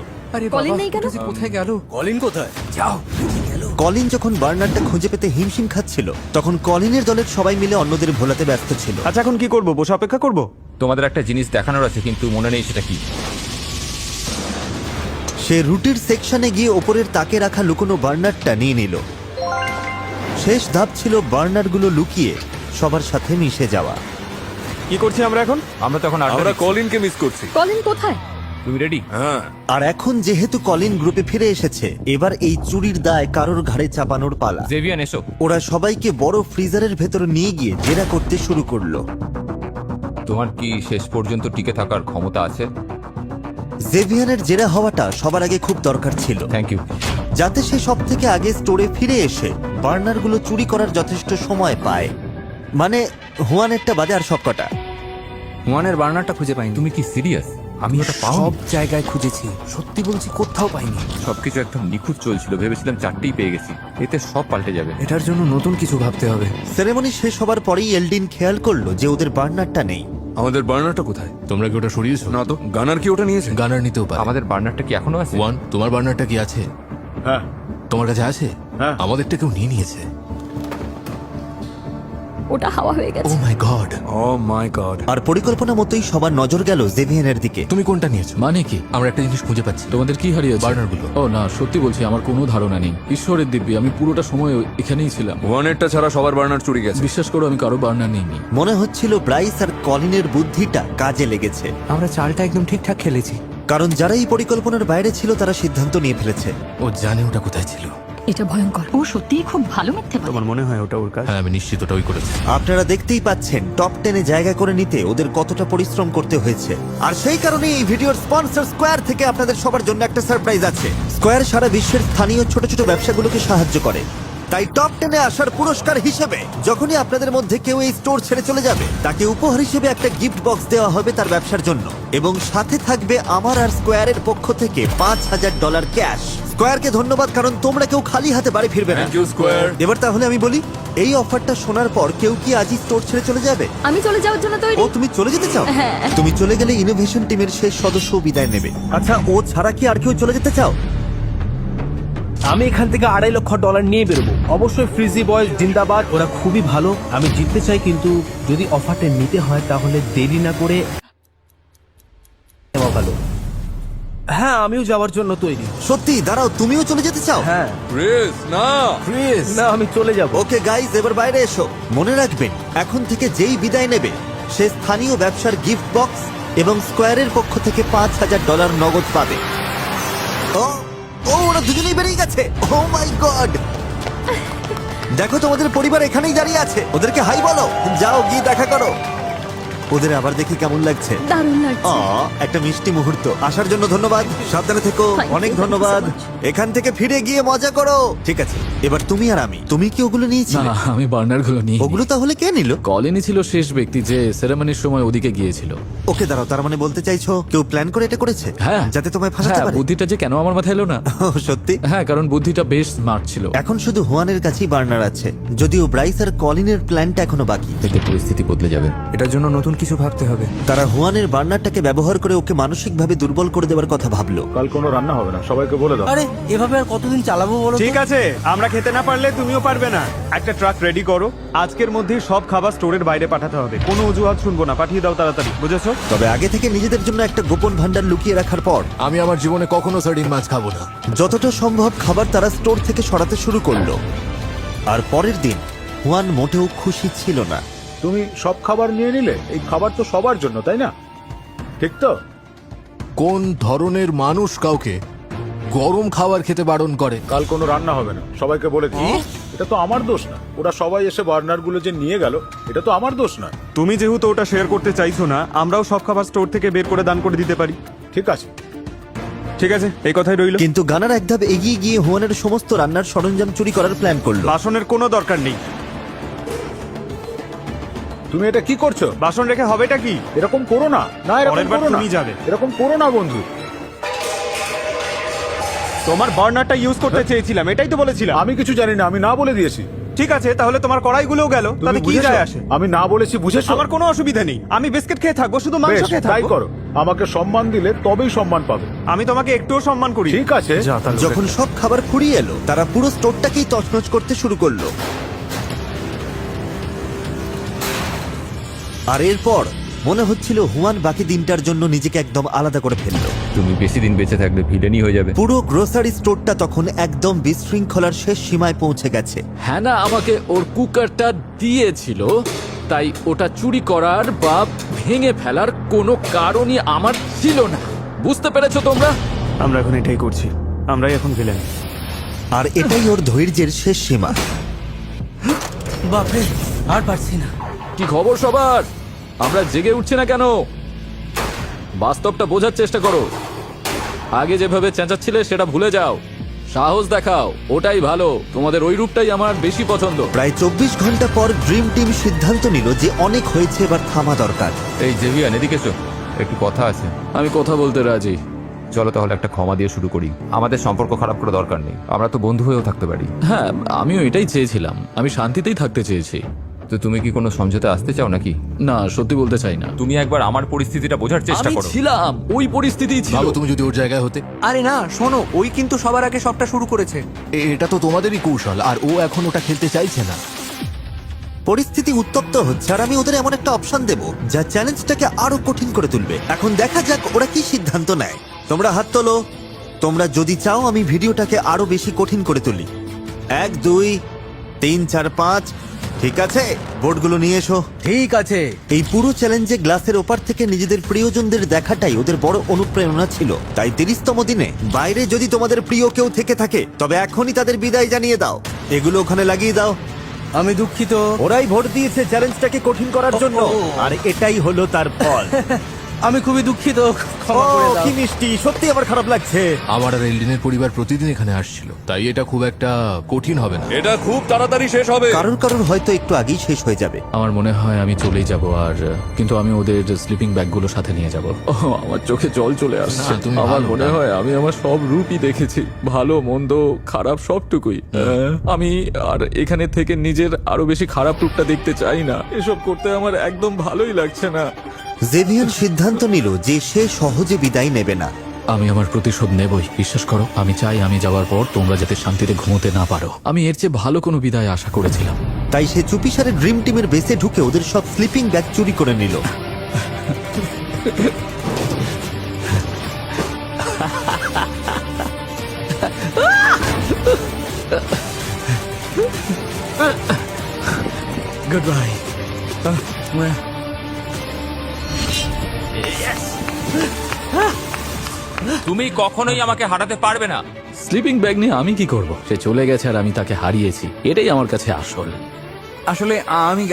[SPEAKER 5] কলিন নেই কেন?
[SPEAKER 8] কোথায় গেল?
[SPEAKER 6] কলিন কোথায়? যাও।
[SPEAKER 1] কলিন যখন বার্নারটা খুঁজে পেতে হিমশিম খাচ্ছিল, তখন কলিনের দলের সবাই মিলে অন্যদের ভোলাতে ব্যস্ত ছিল।
[SPEAKER 4] আচ্ছা এখন কি করব? বসে অপেক্ষা করব?
[SPEAKER 10] তোমাদের একটা জিনিস দেখানোর আছে, কিন্তু মনে নেই সেটা কি।
[SPEAKER 1] সে রুটির সেকশনে গিয়ে ওপরের তাকে রাখা লুকোনো বার্নারটা নিয়ে নিল। শেষ ধাপ ছিল বার্নারগুলো লুকিয়ে সবার সাথে মিশে যাওয়া।
[SPEAKER 4] কি করছি আমরা এখন?
[SPEAKER 10] আমরা তখন
[SPEAKER 11] আমরা কলিনকে মিস করছি।
[SPEAKER 5] কলিন কোথায়?
[SPEAKER 10] তুমি রেডি?
[SPEAKER 11] হ্যাঁ।
[SPEAKER 1] আর এখন যেহেতু কলিন গ্রুপে ফিরে এসেছে, এবার এই চুরির দায় কারোর ঘাড়ে চাপানোর পালা।
[SPEAKER 10] জেভিয়ান এসো।
[SPEAKER 1] ওরা সবাইকে বড় ফ্রিজারের ভেতর নিয়ে গিয়ে জেরা করতে শুরু করলো।
[SPEAKER 10] তোমার কি শেষ পর্যন্ত টিকে থাকার ক্ষমতা আছে?
[SPEAKER 1] জেভিয়ানের জেরা হওয়াটা সবার আগে খুব দরকার ছিল,
[SPEAKER 10] থ্যাংক ইউ।
[SPEAKER 1] যাতে সে সব থেকে আগে স্টোরে ফিরে এসে বার্নারগুলো চুরি করার যথেষ্ট সময় পায়। মানে হুয়ানেরটা বাদে আর সবকটা।
[SPEAKER 8] ওয়ানের বার্নারটা খুঁজে পাইনি।
[SPEAKER 10] তুমি কি সিরিয়াস? আমি ওটা পাও?
[SPEAKER 8] সব জায়গায় খুঁজেছি, সত্যি বলছি কোথাও পাইনি।
[SPEAKER 10] সবকিছু একদম নিখুঁত চলছিল, ভেবেছিলাম 4টেই পেয়ে গেছি। এতে সব পাল্টে যাবে।
[SPEAKER 8] এটার জন্য নতুন কিছু ভাবতে হবে।
[SPEAKER 1] সেরেমনি শেষ হবার পরেই এলডিন খেয়াল করলো যে ওদের বার্নারটা নেই।
[SPEAKER 11] আমাদের বার্নারটা কোথায়?
[SPEAKER 6] তোমরা কি ওটা সরিয়েছো?
[SPEAKER 11] না তো, গানার কি ওটা নিয়েছে?
[SPEAKER 6] গানার নিতেও পারে।
[SPEAKER 10] আমাদের বার্নারটা কি এখনো আছে?
[SPEAKER 6] ওয়ান, তোমার বার্নারটা কি আছে?
[SPEAKER 2] হ্যাঁ
[SPEAKER 6] তোমার কাছে আছে?
[SPEAKER 2] হ্যাঁ।
[SPEAKER 6] আমাদেরটা কেউ নিয়ে নিয়েছে।
[SPEAKER 5] ওটা হাওয়া হয়ে
[SPEAKER 6] ও
[SPEAKER 5] গেছে।
[SPEAKER 6] মাই গড।
[SPEAKER 11] ও মাই গড।
[SPEAKER 1] আর পরিকল্পনা মতোই সবার নজর গেল জেভিয়ানের দিকে।
[SPEAKER 6] তুমি কোনটা নিয়েছো?
[SPEAKER 7] মানে কি?
[SPEAKER 6] আমরা একটা জিনিস খুঁজে পাচ্ছি।
[SPEAKER 7] তোমাদের কি হারিয়েছে?
[SPEAKER 6] বার্নারগুলো।
[SPEAKER 7] ও না, সত্যি বলছি আমার কোনো ধারণা নেই। ঈশ্বরের দিব্যি, আমি পুরোটা সময় এখানেই ছিলাম।
[SPEAKER 11] ওয়ানেরটা ছাড়া সবার বার্নার চুরি গেছে।
[SPEAKER 7] বিশ্বাস করো আমি কারো বার্নার নিইনি।
[SPEAKER 1] মনে হচ্ছিল ব্রাইস আর কলিনের বুদ্ধিটা কাজে লেগেছে,
[SPEAKER 8] আমরা চালটা একদম ঠিকঠাক খেলেছি।
[SPEAKER 1] কারণ যারা এই পরিকল্পনার বাইরে ছিল তারা সিদ্ধান্ত নিয়ে ফেলেছে।
[SPEAKER 6] ও জানে ওটা কোথায় ছিল।
[SPEAKER 5] এটা ভয়ঙ্কর। ও সত্যিই খুব ভালো মিথ্যে বলে।
[SPEAKER 4] তোমার মনে হয় ওটা ওর কাজ?
[SPEAKER 6] হ্যাঁ আমি নিশ্চিত ওটা ওই করেছে।
[SPEAKER 1] আপনারা দেখতেই পাচ্ছেন টপ 10-এ জায়গা করে নিতে ওদের কতটা পরিশ্রম করতে হয়েছে। আর সেই কারণে এই ভিডিওর স্পন্সর স্কোয়ার থেকে আপনাদের সবার জন্য একটা সারপ্রাইজ আছে। স্কোয়ার সারা বিশ্বের স্থানীয় ছোট ছোট ব্যবসাগুলোকে সাহায্য করে, তাই টপ 10-এ আসার পুরস্কার হিসেবে যখনই আপনাদের মধ্যে কেউ এই স্টোর ছেড়ে চলে যাবে, তাকে উপহার হিসেবে একটা গিফট বক্স দেওয়া হবে তার ব্যবসার জন্য, এবং সাথে থাকবে আমার আর স্কোয়ারের পক্ষ থেকে $5,000 ক্যাশ। স্কোয়ারকে ধন্যবাদ, কারণ তোমরা কেউ খালি হাতে বাড়ি ফিরবে না।
[SPEAKER 11] Thank you square.
[SPEAKER 1] এবার তাহলে আমি বলি, এই অফারটা শোনার পর কেউ কি আজই স্টোর ছেড়ে চলে যাবে?
[SPEAKER 5] আমি চলে যাওয়ার জন্য তৈরি।
[SPEAKER 1] ও, তুমি চলে যেতে চাও?
[SPEAKER 5] হ্যাঁ।
[SPEAKER 1] তুমি চলে গেলে ইনোভেশন টিমের শেষ সদস্য বিদায় নেবে। আচ্ছা, ও ছাড়া কি আর কেউ চলে যেতে চাও?
[SPEAKER 3] আমি এখান থেকে $2.5 লক্ষ নিয়ে বেরোবো। অবশ্যই ফ্রিজি বয়েজ জিন্দাবাদ, ওরা খুবই ভালো। আমি জিততে চাই, কিন্তু যদি অফারটা নিতে হয় তাহলে দেরি না করে নেওয়া ভালো। হ্যাঁ, আমিও যাওয়ার জন্য তৈরি।
[SPEAKER 1] সত্যি? দাঁড়াও, তুমিও চলে যেতে চাও?
[SPEAKER 3] হ্যাঁ
[SPEAKER 11] ক্রিস না।
[SPEAKER 3] প্লিজ না, আমি চলে যাব।
[SPEAKER 1] ওকে গাইজ, এবার বাইরে এসো। মনে রাখবেন, এখন থেকে যেই বিদায় নেবে সে স্থানীয় ব্যবসার গিফট বক্স এবং স্কোয়ারের পক্ষ থেকে $5,000 নগদ পাবে। ও ও, ওরা দুজনেই বেরিয়ে গেছে। ও মাই গড! দেখো, তোমাদের পরিবার এখানেই দাঁড়িয়ে আছে। ওদেরকে হাই বলো। যাও গিয়ে দেখা করো। ওদের আবার দেখি কেমন লাগছে।
[SPEAKER 5] দারুণ লাগছে।
[SPEAKER 1] একটা মিষ্টি মুহূর্ত। আসার জন্য ধন্যবাদ, সাবধানে থেকো।
[SPEAKER 5] Thank you,
[SPEAKER 1] অনেক
[SPEAKER 5] thank you so
[SPEAKER 1] ধন্যবাদ।
[SPEAKER 5] much.
[SPEAKER 1] এখান থেকে ফিরে গিয়ে মজা করো। ঠিক আছে, এবার তুমি আর আমি। তুমি কি ওগুলো
[SPEAKER 7] না
[SPEAKER 1] নিয়েছিলে?
[SPEAKER 7] আমি বার্নারগুলো নিই।
[SPEAKER 1] ওগুলো তাহলে কে নিল?
[SPEAKER 7] কলিনই ছিল শেষ ব্যক্তি যে সেরেমনির সময় ওদিকে গিয়েছিল।
[SPEAKER 1] ওকে দাঁড়াও, তার মানে বলতে চাইছো কেউ প্ল্যান করে এটা করেছে?
[SPEAKER 7] হ্যাঁ,
[SPEAKER 1] যাতে তোমায় ফাঁসাতে
[SPEAKER 7] হ্যাঁ,
[SPEAKER 1] পারে?
[SPEAKER 7] বুদ্ধিটা যে কেন আমার মাথায় এলো না।
[SPEAKER 1] ও, সত্যি?
[SPEAKER 7] হ্যাঁ, কারণ বুদ্ধিটা বেশ স্মার্ট ছিল।
[SPEAKER 1] এখন শুধু হুয়ানের কাছেই বার্নার আছে, যদিও ব্রাইস আর কলিনের প্ল্যানটা এখনো বাকি।
[SPEAKER 7] এতে পরিস্থিতি বদলে যাবে।
[SPEAKER 8] এটার জন্য নতুন কিছু ভাবতে হবে।
[SPEAKER 1] তারা হুয়ানের বার্নারটাকে ব্যবহার করে ওকে মানসিকভাবে দুর্বল করে দেওয়ার কথা ভাবলো।
[SPEAKER 2] কাল কোনো রান্না হবে না, সবাইকে বলে দাও।
[SPEAKER 6] আরে এভাবে আর কতদিন চালাবো বলো তো?
[SPEAKER 4] ঠিক আছে, আমরা খেতে না পারলে তুমিও পারবে না। একটা ট্রাক রেডি করো, আজকের মধ্যেই সব খাবার স্টোরের বাইরে পাঠাতে হবে। কোনো অজুহাত শুনবো না, পাঠিয়ে দাও তাড়াতাড়ি, বুঝেছো?
[SPEAKER 1] তবে আগে থেকে নিজেদের জন্য একটা গোপন ভান্ডার লুকিয়ে রাখার পর
[SPEAKER 6] আমি আমার জীবনে কখনো সার্ডিন মাছ খাবো না।
[SPEAKER 1] যতটা সম্ভব খাবার তারা স্টোর থেকে সরাতে শুরু করলো। আর পরের দিন হুয়ান মোটেও খুশি ছিল না।
[SPEAKER 2] তুমি সব খাবার নিয়ে নিলে? এই খাবার তো সবার জন্য, তাই না? ঠিক তো?
[SPEAKER 6] কোন ধরনের মানুষ কাউকে
[SPEAKER 8] গরম খাবার খেতে বারণ করে।
[SPEAKER 2] কাল কোনো রান্না হবে না, সবাইকে বলে দিই। এটা তো আমার দোষ না, ওরা সবাই এসে বার্নার গুলো যে নিয়ে গেল, এটা তো আমার দোষ না।
[SPEAKER 4] তুমি যেহেতু ওটা শেয়ার করতে চাইছো না, আমরাও সব খাবার স্টোর থেকে বের করে দান করে দিতে পারি।
[SPEAKER 2] ঠিক আছে,
[SPEAKER 4] ঠিক আছে, এই কথাই রইল।
[SPEAKER 1] কিন্তু গানার এক ধাপ এগিয়ে গিয়ে হুয়ানের সমস্ত রান্নার সরঞ্জাম চুরি করার প্ল্যান করলো।
[SPEAKER 4] বাসনের কোনো দরকার নেই।
[SPEAKER 2] তুমি এটা কি করছো?
[SPEAKER 4] বাসন রেখে হবেটা কি?
[SPEAKER 2] এরকম করো না। না, এরকম
[SPEAKER 4] পরের বার
[SPEAKER 2] করো না।
[SPEAKER 4] তুমি যাবে।
[SPEAKER 2] এরকম করো না বন্ধু।
[SPEAKER 4] তোমার বার্নারটা ইউজ করতে চেয়েছিলাম, এটাই তো বলেছিলাম।
[SPEAKER 2] আমি কিছু জানি না, আমি না বলে দিয়েছি।
[SPEAKER 4] ঠিক আছে, তাহলে তোমার কড়াইগুলোও গেল,
[SPEAKER 2] তুমি
[SPEAKER 4] তাতে কি
[SPEAKER 2] বুঝেছো?
[SPEAKER 4] যায় আসে?
[SPEAKER 2] আমি না বলেছি, বুঝেছো?
[SPEAKER 4] আমার কোনো অসুবিধা নেই, আমি বিস্কিট খেয়ে থাকবো, শুধু মাংস
[SPEAKER 2] বেশ,
[SPEAKER 4] খেয়ে
[SPEAKER 2] তাই
[SPEAKER 4] থাকবো।
[SPEAKER 2] করো। আমাকে সম্মান দিলে তবেই সম্মান পাবে।
[SPEAKER 4] আমি তোমাকে একটুও সম্মান করি।
[SPEAKER 2] ঠিক আছে।
[SPEAKER 4] যা, তাহলে
[SPEAKER 1] যখন সব খাবার ফুরিয়ে এলো, তারা পুরো স্টোরটাকেই তছনছ করতে শুরু করলো। আর এরপর মনে হচ্ছিল হুয়ান বাকি দিনটার জন্য নিজেকে একদম আলাদা করে ফেললো।
[SPEAKER 10] তুমি বেশি দিন বেঁচে থাকলে ভিলেনই হয়ে যাবে।
[SPEAKER 1] পুরো গ্রোসারি স্টোরটা তখন একদম বিশৃঙ্খলার শেষ সীমায় পৌঁছে গেছে।
[SPEAKER 7] হ্যানা আমাকে ওর কুকারটা দিয়েছিল, তাই ওটা চুরি করার বা ভেঙে ফেলার কোনো কারণই আমার ছিল না। বুঝতে পেরেছো তোমরা?
[SPEAKER 4] আমরা এখন এটাই করছি, আমরাই এখন ভিলেন।
[SPEAKER 1] আর এটাই ওর ধৈর্যের শেষ সীমা।
[SPEAKER 6] বাপরে, আর পারছি না।
[SPEAKER 7] কি খবর সবার? আমরা জেগে উঠছি না কেন? বাস্তবটা বোঝার চেষ্টা করো। আগে যেভাবে চেঁচাচ্ছিলে সেটা ভুলে যাও, সাহস দেখাও, ওটাই ভালো। তোমাদের ওই রূপটাই আমার বেশি পছন্দ।
[SPEAKER 1] প্রায় 24 ঘন্টা পর ড্রিম টিম সিদ্ধান্ত নিল যে অনেক হয়েছে, এবার থামা দরকার।
[SPEAKER 10] এই জেভিয়ান, এদিকে এসো, একটু কথা আছে।
[SPEAKER 7] আমি কথা বলতে রাজি।
[SPEAKER 10] চলো তাহলে একটা ক্ষমা দিয়ে শুরু করি। আমাদের সম্পর্ক খারাপ করা দরকার নেই, আমরা তো বন্ধু হয়েও থাকতে পারি।
[SPEAKER 7] হ্যাঁ, আমিও এটাই চেয়েছিলাম। আমি শান্তিতেই থাকতে চেয়েছি।
[SPEAKER 10] তো তুমি কি কোনো সমঝোতা আসতে চাও নাকি?
[SPEAKER 7] না, সত্যি বলতে চাই না।
[SPEAKER 10] তুমি একবার আমার পরিস্থিতিটা বোঝার চেষ্টা
[SPEAKER 7] আমি
[SPEAKER 10] করো।
[SPEAKER 7] ছিলাম ওই পরিস্থিতি ছিল।
[SPEAKER 8] ভালো, তুমি যদি ওর জায়গায় হতে।
[SPEAKER 6] আরে না, শোনো, ওই কিন্তু সবার আগে সবটা শুরু করেছে।
[SPEAKER 8] এটা তো তোমাদেরই কৌশল, আর ও এখন ওটা খেলতে চাইছে না।
[SPEAKER 1] পরিস্থিতি উত্তপ্ত হচ্ছে, আর আমি ওদের এমন একটা অপশন দেব যা চ্যালেঞ্জটাকে আরো কঠিন করে তুলবে। এখন দেখা যাক ওরা কি সিদ্ধান্ত নেয়। তোমরা হাত তোলো, তোমরা যদি চাও আমি ভিডিওটাকে আরো বেশি কঠিন করে তুলি। 1 2 3 4 5। ঠিক আছে, বোর্ডগুলো নিয়ে এসো।
[SPEAKER 6] ঠিক আছে।
[SPEAKER 1] এই পুরো চ্যালেঞ্জে গ্লাসের ওপার থেকে নিজেদের প্রিয়জনদের দেখাটাই ওদের বড় অনুপ্রেরণা ছিল। তাই 30তম দিনে বাইরে যদি তোমাদের প্রিয় কেউ থেকে থাকে, তবে এখনই তাদের বিদায় জানিয়ে দাও। এগুলো ওখানে লাগিয়ে দাও।
[SPEAKER 6] আমি দুঃখিত।
[SPEAKER 1] ওরাই ভোট দিয়েছে চ্যালেঞ্জটাকে কঠিন করার জন্য, আর এটাই হলো তার ফল।
[SPEAKER 6] আমি খুবই দুঃখিত, ক্ষমা করে দাও।
[SPEAKER 1] কি মিষ্টি, সত্যি আমার খারাপ লাগছে।
[SPEAKER 8] আমার আর এলডিনের পরিবার প্রতিদিন এখানে আসছিল, তাই এটা খুব একটা কঠিন হবে না।
[SPEAKER 11] এটা খুব তাড়াতাড়ি শেষ হবে।
[SPEAKER 1] কারোর কারোর হয়তো একটু আগেই শেষ হয়ে যাবে।
[SPEAKER 7] আমার মনে হয় আমি চলেই যাব, আর কিন্তু আমি ওদের স্লিপিং ব্যাগগুলো সাথে নিয়ে যাব। আমার চোখে জল চলে আসছে।
[SPEAKER 8] না, তুমি
[SPEAKER 7] আমার
[SPEAKER 8] ভালো
[SPEAKER 7] মনে
[SPEAKER 8] না।
[SPEAKER 7] হয় আমি আমার সব রূপই দেখেছি, ভালো মন্দ খারাপ সবটুকুই। আমি আর এখানে থেকে নিজের আরো বেশি খারাপ রূপটা দেখতে চাই না। এসব করতে আমার একদম ভালোই লাগছে না।
[SPEAKER 1] জেভিয়ান সিদ্ধান্ত নিল যে সে সহজে বিদায় নেবে না।
[SPEAKER 7] আমি আমার প্রতিশোধ নেবই, বিশ্বাস করো। আমি চাই আমি যাওয়ার পর তোমরা যাতে শান্তিতে ঘুমোতে না পারো। আমি এর চেয়ে ভালো কোনো বিদায় আশা করেছিলাম।
[SPEAKER 1] তাই সে চুপিসারে ড্রিম টিমের বেসে ঢুকে ওদের সব স্লিপিং ব্যাগ চুরি করে নিল।
[SPEAKER 7] Good bye.
[SPEAKER 10] তুমি কখনোই আমাকে হারাতে পারবে না।
[SPEAKER 7] স্লিপিং ব্যাগ নিয়ে আমি কি করব? সে চলে গেছে আর আমি তাকে হারিয়েছি, এটাই আমার কাছে আসল।
[SPEAKER 6] আসলে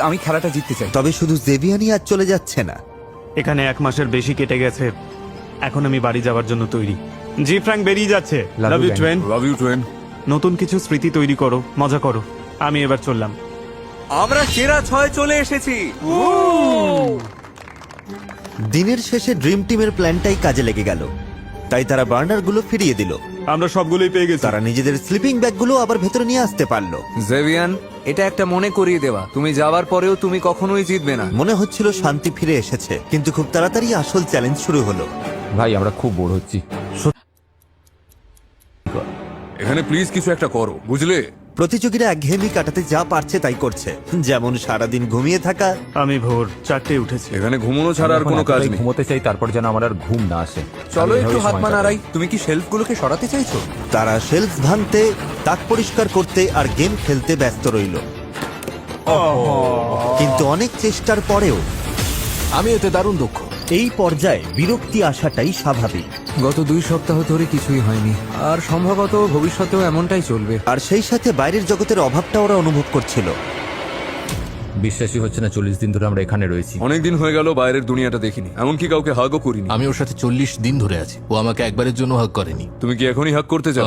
[SPEAKER 6] আমি খেলাটা জিততে চাই।
[SPEAKER 1] তবে শুধু জেভিয়ানই আজ চলে যাচ্ছে না।
[SPEAKER 4] এখানে 1 মাসের বেশি কেটে গেছে, এখন আমি বাড়ি যাওয়ার জন্য তৈরি। জি ফ্র্যাঙ্ক বেরিয়ে যাচ্ছে। Love you Twain.
[SPEAKER 11] Love you Twain.
[SPEAKER 4] নতুন কিছু স্মৃতি তৈরি করো, মজা করো। আমি এবার চললাম।
[SPEAKER 6] আমরা সেরা 6 চলে এসেছি।
[SPEAKER 1] দিনের শেষে ড্রিম টিমের প্ল্যানটাই কাজে লেগে গেল, তাই তারা বার্নারগুলো ফিরিয়ে দিল।
[SPEAKER 4] আমরা সবগুলোই পেয়ে গেছি।
[SPEAKER 1] তারা নিজেদের স্লিপিং ব্যাগগুলো আবার ভেতরে নিয়ে আসতে পারলো।
[SPEAKER 6] জেভিয়ান, এটা একটা মনে করিয়ে দেওয়া, তুমি যাওয়ার পরেও তুমি কখনোই জিতবে না।
[SPEAKER 1] মনে হচ্ছিল শান্তি ফিরে এসেছে, কিন্তু খুব তাড়াতাড়ি আসল চ্যালেঞ্জ শুরু হলো।
[SPEAKER 10] ভাই, আমরা খুব বোর হচ্ছি।
[SPEAKER 11] এখানে প্লিজ কিছু একটা করো, বুঝলে?
[SPEAKER 1] প্রতিযোগীরা একঘেয়েমি কাটাতে যা পারছে তাই করছে, যেমন সারাদিন ঘুমিয়ে থাকা।
[SPEAKER 4] আমি ভোর 4টে উঠেছি।
[SPEAKER 11] এখানে ঘুমানো ছাড়া আর কোনো কাজ নেই।
[SPEAKER 10] ঘুমোতে চাই, তারপর যেন আমার আর ঘুম না আসে।
[SPEAKER 6] চলো
[SPEAKER 10] আমি
[SPEAKER 6] একটু
[SPEAKER 10] এভাবেই
[SPEAKER 6] হাত
[SPEAKER 10] সময়
[SPEAKER 6] পা
[SPEAKER 10] কাটাই।
[SPEAKER 6] নাড়াই। তুমি কি শেলফগুলোকে সরাতে চাইছো?
[SPEAKER 1] তারা শেলফ ভাঙতে, তাক পরিষ্কার করতে আর গেম খেলতে ব্যস্ত রইল। কিন্তু অনেক চেষ্টার পরেও
[SPEAKER 8] আমি এতে দারুণ দক্ষ।
[SPEAKER 1] এই পর্যায়ে বিরক্তি আসাটাই স্বাভাবিক।
[SPEAKER 6] গত 2 সপ্তাহ ধরে কিছুই হয়নি, আর সম্ভবত ভবিষ্যতেও এমনটাই চলবে।
[SPEAKER 1] আর সেই সাথে বাইরের জগতের অভাবটা ওরা অনুভব করছিল।
[SPEAKER 10] বিশ্বাসই হচ্ছে না 40 দিন ধরে আমরা এখানে রয়েছি।
[SPEAKER 11] অনেকদিন হয়ে গেল বাইরের দুনিয়াটা দেখিনি, এমনকি কাউকে হাগও করিনি।
[SPEAKER 8] আমি ওর সাথে 40 দিন ধরে আছি, ও আমাকে একবারের জন্য হাগ করেনি।
[SPEAKER 11] তুমি কি এখনই হাগ করতে চাও?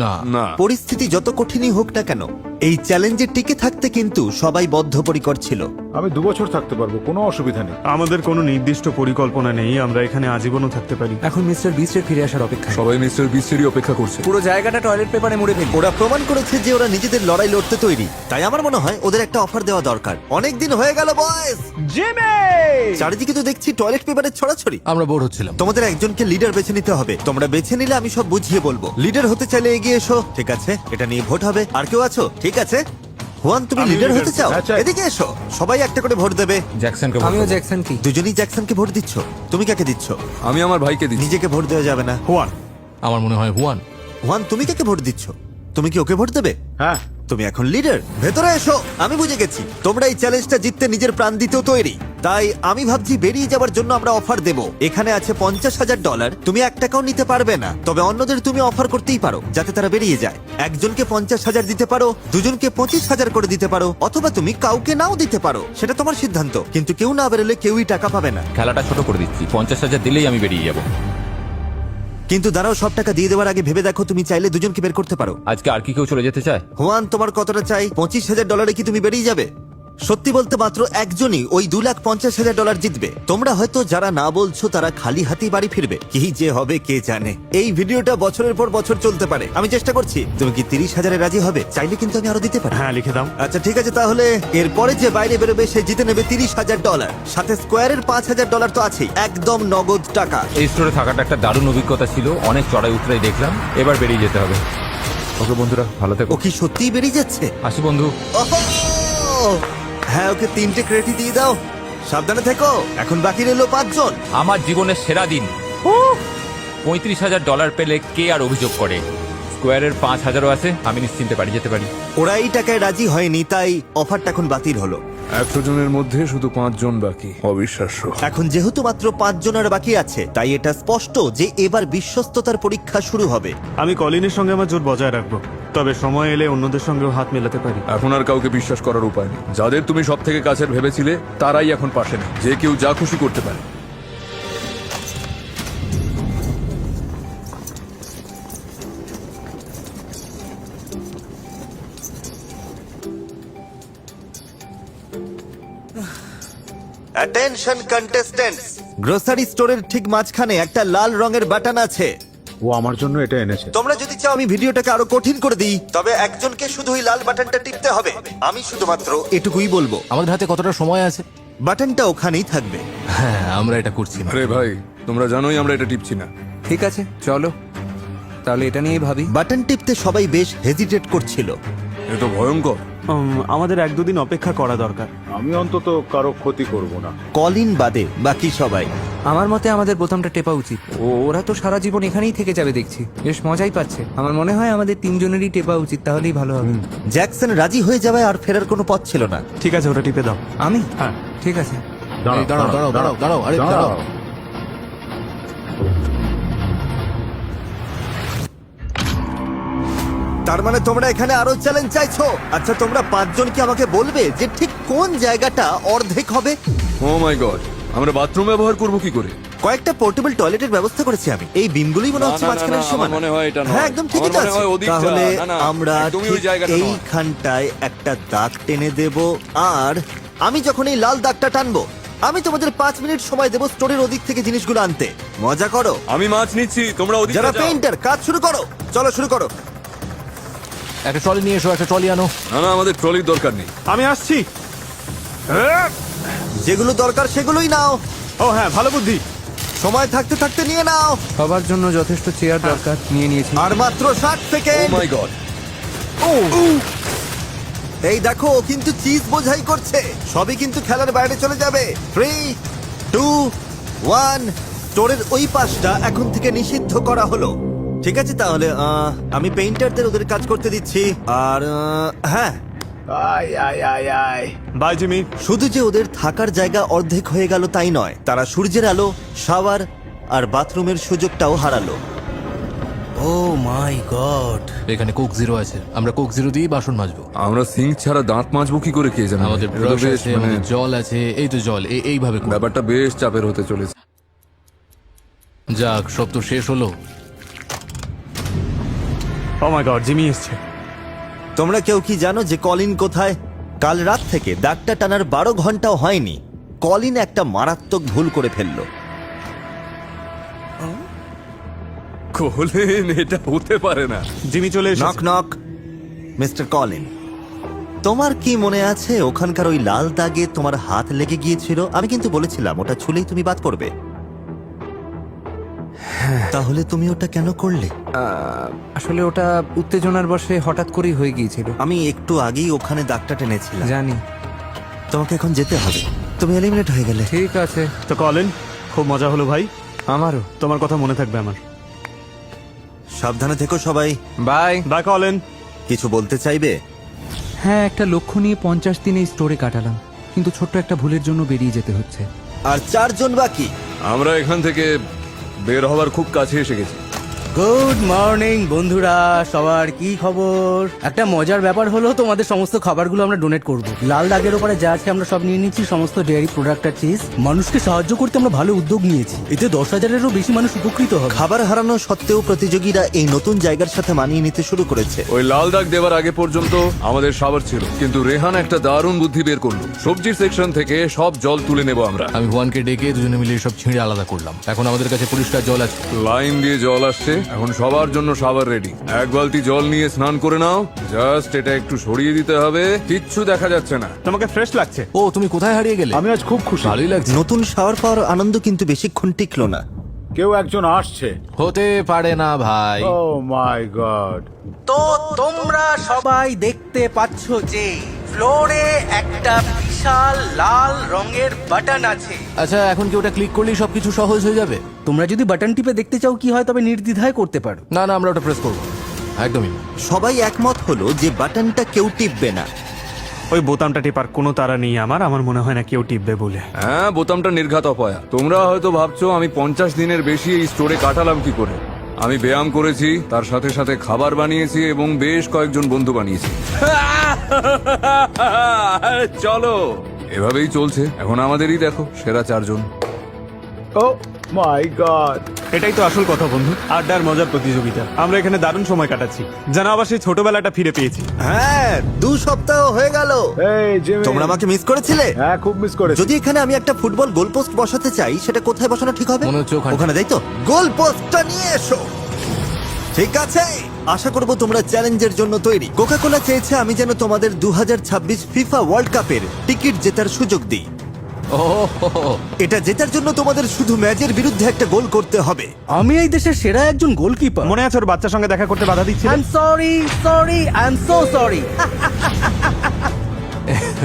[SPEAKER 8] না।
[SPEAKER 11] না।
[SPEAKER 1] পরিস্থিতি যত কঠিনই হোক না কেন, এই চ্যালেঞ্জে টিকে থাকতে কিন্তু সবাই বদ্ধপরিকর ছিল।
[SPEAKER 2] আমি 2 বছর থাকতে পারবো, কোনো অসুবিধা নেই।
[SPEAKER 4] আমাদের কোনো নির্দিষ্ট পরিকল্পনা নেই, আমরা এখানে আজীবনও থাকতে পারি।
[SPEAKER 6] এখন মিস্টার বিস্টের ফিরে আসার অপেক্ষা।
[SPEAKER 11] সবাই মিস্টার বিস্টেরই অপেক্ষা করছে।
[SPEAKER 6] পুরো জায়গাটা টয়লেট পেপারে মুড়ে ফেলি।
[SPEAKER 1] ওরা প্রমাণ করেছে যে ওরা নিজেদের লড়াই লড়তে তৈরি। তাই আমার মনে হয় ওদের একটা অফার দেওয়া দরকার। অনেক দিন হয়ে গেল বয়েস। চারিদিকে তো দেখছি টয়লেট পেপারের ছড়াছড়ি।
[SPEAKER 8] আমরা বোর হচ্ছিলাম।
[SPEAKER 1] তোমাদের একজনকে লিডার বেছে নিতে হবে। তোমরা বেছে নিলে আমি সব বুঝিয়ে বলবো। লিডার হতে চাইলে এগিয়ে এসো। ঠিক আছে, এটা নিয়ে ভোট হবে। আর কেউ আছো? ঠিক আছে, হুয়ান তুমি
[SPEAKER 4] আমি
[SPEAKER 1] লিডার
[SPEAKER 4] leader
[SPEAKER 1] হতে চাও?
[SPEAKER 2] হ্যাঁ, চাই।
[SPEAKER 1] এদিকে এসো, সবাই একটা করে ভোট দেবে।
[SPEAKER 10] জ্যাকসনকে ভোট
[SPEAKER 6] আমিও
[SPEAKER 10] করবো।
[SPEAKER 6] জ্যাকসন কি।
[SPEAKER 1] দুজনেই জ্যাকসনকে ভোট দিচ্ছ। তুমি কাকে দিচ্ছ?
[SPEAKER 11] আমি আমার ভাইকে দিচ্ছি।
[SPEAKER 1] নিজেকে ভোট দেওয়া যাবে না।
[SPEAKER 4] হুয়ান।
[SPEAKER 8] আমার মনে হয় হুয়ান।
[SPEAKER 1] হুয়ান তুমি কাকে ভোট দিচ্ছ? তুমি কি ওকে ভোট দেবে?
[SPEAKER 2] হ্যাঁ,
[SPEAKER 1] তুমি এখন লিডার। ভেতরে এসো, আমি বুঝে গেছি তোমরা এই চ্যালেঞ্জটা জিততে নিজের প্রাণ দিতেও তৈরি। তাই আমি ভাবছি বেরিয়ে যাবার জন্য আমরা অফার দেব। এখানে আছে $50,000। তুমি 1 টাকাও নিতে পারবে না, তবে অন্যদের তুমি অফার করতেই পারো যাতে তারা বেরিয়ে যায়। একজনকে 50,000 দিতে পারো, দুজনকে 25,000 করে দিতে পারো, অথবা তুমি কাউকে নাও দিতে পারো। সেটা তোমার সিদ্ধান্ত, কিন্তু কেউ না বেরোলে কেউই টাকা পাবে না।
[SPEAKER 10] খেলাটা ছোট করে দিচ্ছি, 50,000 দিলেই আমি বেরিয়ে যাব।
[SPEAKER 1] কিন্তু দাঁড়াও, সব টাকা দিয়ে দেওয়ার আগে ভেবে দেখো, তুমি চাইলে দুজনকে বের করতে পারো।
[SPEAKER 10] আজকে আর কি কেউ চলে যেতে চায়?
[SPEAKER 1] হুয়ান তোমার কতটা চাই? $25,000 কি তুমি বেরিয়ে যাবে? সত্যি বলতে মাত্র একজনই ওই $250,000 জিতবে। তোমরা হয়তো যারা না বলছো তারা খালি হাতেই বাড়ি ফিরবে। কি যে হবে কে জানে। এই ভিডিওটা বছরের পর বছর চলতে পারে। আমি চেষ্টা করছি। তুমি কি 30,000-এ রাজি হবে? চাইলে কিন্তু আমি আরো দিতে পারি।
[SPEAKER 4] হ্যাঁ, লিখে দাও।
[SPEAKER 1] আচ্ছা ঠিক আছে, তাহলে এরপরে যে বাইরে বেরোবে সে জিতে নেবে $30,000। সাথে স্কোয়ারের $5,000 তো আছেই, একদম নগদ টাকা।
[SPEAKER 10] এই স্টোরে থাকাটা একটা দারুণ অভিজ্ঞতা ছিল, অনেক চড়াই উতরাই দেখলাম। এবার বেরিয়ে যেতে হবে। ওকে বন্ধুরা, ভালো থেকো।
[SPEAKER 1] ও কি সত্যিই বেরিয়ে যাচ্ছে?
[SPEAKER 10] আসি বন্ধু।
[SPEAKER 1] ওহো! হ্যাঁ, ওকে 3টে ক্রেডিট দিয়ে দাও। সাবধানে থেকো। এখন বাকি রইল 5 জন।
[SPEAKER 10] আমার জীবনের সেরা দিন। $35,000 পেলে কে আর অভিযোগ করে? স্কোয়ারের 5,000ও আছে, আমি নিশ্চিন্তে বাড়ি যেতে পারি।
[SPEAKER 1] ওরা এই টাকায় রাজি হয়নি, তাই অফারটা এখন বাতিল হলো।
[SPEAKER 11] 100 জনের মধ্যে শুধু 5 জন বাকি। অবিশ্বাস্য।
[SPEAKER 1] এখন যেহেতু মাত্র 5 জনের বাকি আছে, তাই এটা স্পষ্ট যে এবার বিশ্বস্ততার পরীক্ষা শুরু হবে।
[SPEAKER 4] আমি কলিনের সঙ্গে আমার জোর বজায় রাখবো, তবে সময় এলে অন্যদের সঙ্গেও হাত মেলাতে পারি।
[SPEAKER 11] এখন আর কাউকে বিশ্বাস করার উপায় নেই। যাদের তুমি সব থেকে কাছের ভেবেছিলে তারাই এখন পাশে নেই। যে কেউ যা খুশি করতে পারে।
[SPEAKER 1] অ্যাটেনশন কন্টেস্ট্যান্টস, গ্রোসারি স্টোরের ঠিক মাঝখানে একটা লাল রঙের বাটন আছে।
[SPEAKER 2] ও আমার জন্য এটা এনেছে।
[SPEAKER 1] তোমরা যদি চাও আমি ভিডিওটাকে আরো কঠিন করে দিই, তবে একজনকে শুধু ওই লাল বাটনটা টিপতে হবে। আমি শুধুমাত্র এটুকুই বলবো।
[SPEAKER 8] আমাদের হাতে কতটা সময় আছে?
[SPEAKER 1] বাটনটা ওখানেই থাকবে।
[SPEAKER 8] হ্যাঁ, আমরা এটা করছি না।
[SPEAKER 11] আরে ভাই, তোমরা জানোই আমরা এটা টিপছি না।
[SPEAKER 6] ঠিক আছে, চলো তাহলে এটা নিয়েই ভাবি।
[SPEAKER 1] বাটন টিপতে সবাই বেশ হেজিটেট করছিল।
[SPEAKER 11] এ তো ভয়ঙ্কর।
[SPEAKER 4] আমাদের 1-2 দিন অপেক্ষা করা দরকার।
[SPEAKER 2] আমি অন্তত কারো ক্ষতি করব না।
[SPEAKER 1] কলিন বাদে বাকি সবাই।
[SPEAKER 6] আমার মতে আমাদের প্রথমটা টেপা উচিত। ওরা তো সারা জীবন এখানেই থেকে যাবে দেখছি, বেশ মজাই পাচ্ছে। আমার মনে হয় আমাদের 3 জনেরই টেপা উচিত, তাহলেই ভালো হবে।
[SPEAKER 1] জ্যাকসন রাজি হয়ে যাবে, আর ফেরার কোনো পথ ছিল না।
[SPEAKER 4] ঠিক আছে, ওটা টিপে দাও।
[SPEAKER 6] আমি?
[SPEAKER 4] হ্যাঁ।
[SPEAKER 6] ঠিক আছে।
[SPEAKER 8] এই দাঁড়াও, দাঁড়াও, দাঁড়াও, দাঁড়াও, আরে দাঁড়াও।
[SPEAKER 1] তার মানে তোমরা এখানে আরো চ্যালেঞ্জ চাইছো? আচ্ছা, তোমরা 5 জন কি আমাকে বলবে যে ঠিক কোন জায়গাটা অর্ধেক হবে?
[SPEAKER 11] ও মাই গড, আমরা বাথরুম ব্যবহার করব কি করে?
[SPEAKER 1] কয়েকটা পোর্টেবল টয়লেটের ব্যবস্থা করেছি আমি। এই বিমগুলোই মনে হচ্ছে
[SPEAKER 11] না, না,
[SPEAKER 1] মাঝখানের
[SPEAKER 11] না,
[SPEAKER 1] সমান।
[SPEAKER 11] আমার মনে হয় এটা নয়।
[SPEAKER 1] হ্যাঁ, একদম ঠিকই
[SPEAKER 11] আমার
[SPEAKER 1] তো
[SPEAKER 11] মনে
[SPEAKER 1] আছে।
[SPEAKER 11] হয় ওদিকটা।
[SPEAKER 1] তাহলে
[SPEAKER 11] না, না,
[SPEAKER 1] আমরা
[SPEAKER 11] একদমই ওই
[SPEAKER 1] ঠিক
[SPEAKER 11] জায়গাটা নয়।
[SPEAKER 1] এইখানটায় একটা দাগ টেনে দেব, আর আমি যখন এই লাল দাগটা টানবো, আমি তোমাদের 5 মিনিট সময় দেবো স্টোরের ওদিক থেকে জিনিসগুলো আনতে। মজা করো।
[SPEAKER 11] আমি মাছ নিচ্ছি, তোমরা ওদিকে
[SPEAKER 1] যারা
[SPEAKER 11] যাও।
[SPEAKER 1] পেইন্টার, কাজ শুরু করো। চলো শুরু করো।
[SPEAKER 8] একটা ট্রলি নিয়ে এসো, একটা ট্রলি আনো।
[SPEAKER 11] না না, আমাদের ট্রলির দরকার নেই।
[SPEAKER 4] আমি আসছি।
[SPEAKER 1] যেগুলো দরকার সেগুলোই নাও।
[SPEAKER 4] ও হ্যাঁ, ভালো বুদ্ধি।
[SPEAKER 1] সময় থাকতে থাকতে নিয়ে নাও।
[SPEAKER 6] সবার জন্য যথেষ্ট চেয়ার দরকার, নিয়ে নিয়েছি।
[SPEAKER 1] আর মাত্র 60
[SPEAKER 11] ও
[SPEAKER 1] সেকেন্ড।
[SPEAKER 11] মাই গড।
[SPEAKER 1] এই দেখো, ও কিন্তু চিজ বোঝাই করছে। সবই কিন্তু খেলার বাইরে চলে যাবে। 3, 2, 1। স্টোরের ওই পাশটা এখন থেকে নিষিদ্ধ করা হলো। ঠিক আছে, তাহলে আমি পেইন্টারদের ওদের কাজ করতে দিচ্ছি। আর হ্যাঁ,
[SPEAKER 4] বাই জিমি।
[SPEAKER 1] শুধু যে ওদের থাকার জায়গা অর্ধেক হয়ে গেল তাই নয়, তারা সূর্যের আলো, শাওয়ার আর বাথরুমের সুযোগটাও হারালো।
[SPEAKER 6] ও মাই গড,
[SPEAKER 8] এখানে কোক জিরো আছে, আমরা কোক জিরো দিয়ে বাসন মাজবো।
[SPEAKER 11] আমরা সিঙ্ক ছাড়া দাঁত মাজবো কি করে কে জানে।
[SPEAKER 8] আমাদের
[SPEAKER 11] এটা তো
[SPEAKER 8] ব্রাশ
[SPEAKER 11] বেশ
[SPEAKER 8] আছে,
[SPEAKER 11] মানে
[SPEAKER 8] আমাদের জল আছে, এই তো জল, এইভাবে করবো।
[SPEAKER 11] ব্যাপারটা বেশ চাপের হতে চলেছে।
[SPEAKER 8] যাক, সব তো শেষ হলো।
[SPEAKER 4] ও মাই গড, জিমি এসছে।
[SPEAKER 1] তোমরা কেউ কি জানো যে কলিন কোথায়? কাল রাত থেকে দাগটা টানার 12 ঘন্টাও হয়নি, কলিন একটা মারাত্মক ভুল করে ফেললো।
[SPEAKER 11] কলিন, এটা হতে পারে না।
[SPEAKER 4] জিমি চলে
[SPEAKER 1] নক
[SPEAKER 4] এসেছে।
[SPEAKER 1] নক, মিস্টার কলিন, তোমার কি মনে আছে ওখানকার ওই লাল দাগে তোমার হাত লেগে গিয়েছিল? আমি কিন্তু বলেছিলাম ওটা ছুলেই তুমি বাদ করবে। তাহলে তুমি ওটা কেন করলে?
[SPEAKER 10] আসলে ওটা উত্তেজনার বশে হঠাৎ করেই হয়ে গিয়েছিল।
[SPEAKER 1] আমি একটু আগেই ওখানে দাগটা টেনেছিলাম।
[SPEAKER 10] জানি।
[SPEAKER 1] তোমাকে এখন যেতে হবে, তুমি এলিমিনেট হয়ে গেলে।
[SPEAKER 10] ঠিক আছে,
[SPEAKER 4] তো কলিন, খুব মজা হলো ভাই।
[SPEAKER 10] আমারও।
[SPEAKER 4] তোমার কথা মনে থাকবে আমার।
[SPEAKER 1] সাবধানে থেকো সবাই।
[SPEAKER 10] বাই।
[SPEAKER 4] Bye Colin.
[SPEAKER 1] কিছু বলতে চাইবে?
[SPEAKER 10] হ্যাঁ, একটা লক্ষ্য নিয়ে 50 দিন এই স্টোরে কাটালাম, কিন্তু ছোট্ট একটা ভুলের জন্য বেরিয়ে যেতে হচ্ছে।
[SPEAKER 1] আর 4 জন বাকি।
[SPEAKER 11] আমরা এখান থেকে বের হওয়ার খুব কাছে এসে গেছি।
[SPEAKER 6] গুড মর্নিং বন্ধুরা, সবার কি খবর? একটা মজার ব্যাপার হলো, তোমাদের সমস্ত খাবারগুলো আমরা ডোনেট করব। লাল দাগের উপরে যা আছে আমরা সব নিয়ে নিচ্ছি, সমস্ত ডেয়ারি প্রোডাক্ট আর চিজ। মানুষকে সাহায্য করতে আমরা ভালো উদ্যোগ নিয়েছি, এতে 10,000-এরও বেশি মানুষ উপকৃত হবে।
[SPEAKER 1] খাবার হারানো সত্ত্বেও প্রতিযোগীরা এই নতুন জায়গার সাথে মানিয়ে নিতে শুরু করেছে।
[SPEAKER 11] ওই লাল দাগ দেওয়ার আগে পর্যন্ত আমাদের সাবার ছিল, কিন্তু রেহান একটা দারুণ বুদ্ধি বের করলো। সবজির সেকশন থেকে সব জল তুলে নেব আমরা।
[SPEAKER 8] আমি ওয়ানকে ডেকে দুজনে মিলে সব ছিঁড়ে আলাদা করলাম। এখন আমাদের কাছে পরিষ্কার জল আছে।
[SPEAKER 11] লাইন দিয়ে জল আসছে, এখন সবার জন্য সাবার রেডি। 1 বালতি জল নিয়ে স্নান করে নাও। জাস্ট এটা একটু সরিয়ে দিতে হবে, কিচ্ছু দেখা যাচ্ছে না।
[SPEAKER 4] তোমাকে ফ্রেশ লাগছে।
[SPEAKER 8] ও, তুমি কোথায় হারিয়ে গেলে?
[SPEAKER 2] আমি আজ খুব খুশি।
[SPEAKER 8] ভালোই লাগছে।
[SPEAKER 1] নতুন শাওয়ার পাওয়ার আনন্দ কিন্তু বেশিক্ষণ টিকলো না।
[SPEAKER 2] কেউ একজন আসছে।
[SPEAKER 8] হতে পারে না ভাই।
[SPEAKER 2] ও মাই গড।
[SPEAKER 6] তো তোমরা সবাই দেখতে পাচ্ছ যে ফ্লোরে একটা বিশাল লাল রঙের বাটন আছে।
[SPEAKER 8] আচ্ছা, এখন কি ওটা ক্লিক করলেই সবকিছু সহজ হয়ে যাবে?
[SPEAKER 6] তোমরা যদি বাটন টিপে দেখতে চাও কি হয়, তবে নির্দ্বিধায় করতে পারো।
[SPEAKER 8] না না, আমরা ওটা প্রেস করবো। একদমই না।
[SPEAKER 1] সবাই একমত হলো যে বাটনটা কেউ টিপবে না।
[SPEAKER 4] ওই বোতামটা টিপার কোনো তারা নেই আমার মনে হয় না কেউ টিপবে বলে।
[SPEAKER 11] হ্যাঁ, বোতামটা নির্ঘাত অপয়া। তোমরা হয়তো ভাবছো আমি 50 দিনের বেশি এই স্টোরে কাটালাম কি করে। আমি ব্যায়াম করেছি, তার সাথে সাথে খাবার বানিয়েছি এবং বেশ কয়েকজন বন্ধু বানিয়েছি। চলো, এভাবেই চলছে। এখন আমাদেরই দেখো, সেরা 4 জন।
[SPEAKER 2] ও মাই গড।
[SPEAKER 4] এটাই তো আসল কথা বন্ধু, আড্ডার মজার প্রতিযোগিতা। আমরা এখানে দারুণ সময় কাটাচ্ছি, যেন আবার সেই ছোটবেলাটা ফিরে পেয়েছি।
[SPEAKER 1] হ্যাঁ, 2 সপ্তাহ হয়ে গেল।
[SPEAKER 2] এই জিমি,
[SPEAKER 1] তোমরা আমাকে মিস করেছিলে?
[SPEAKER 2] হ্যাঁ, খুব মিস করেছি।
[SPEAKER 1] যদি এখানে আমি একটা ফুটবল গোল পোস্ট বসাতে চাই, সেটা কোথায় বসানো ঠিক হবে?
[SPEAKER 8] মনে হচ্ছে ওখানে।
[SPEAKER 1] ওখানে, তাই তো? গোল পোস্টটা নিয়ে এসো। ঠিক আছে, আশা করব তোমরা চ্যালেঞ্জের জন্য তৈরি। কোকা-কোলা চেয়েছে আমি যেন তোমাদের 2026 ফিফা ওয়ার্ল্ড কাপের টিকিট জেতার সুযোগ দিই।
[SPEAKER 8] ও,
[SPEAKER 1] এটা জেতার জন্য তোমাদের শুধু ম্যাচের বিরুদ্ধে একটা গোল করতে হবে।
[SPEAKER 6] আমি এই দেশের সেরা একজন গোলকিপার।
[SPEAKER 4] মনে আছে ওর বাচ্চার সঙ্গে দেখা করতে বাধা দিচ্ছিল?
[SPEAKER 6] I am sorry, I am so sorry.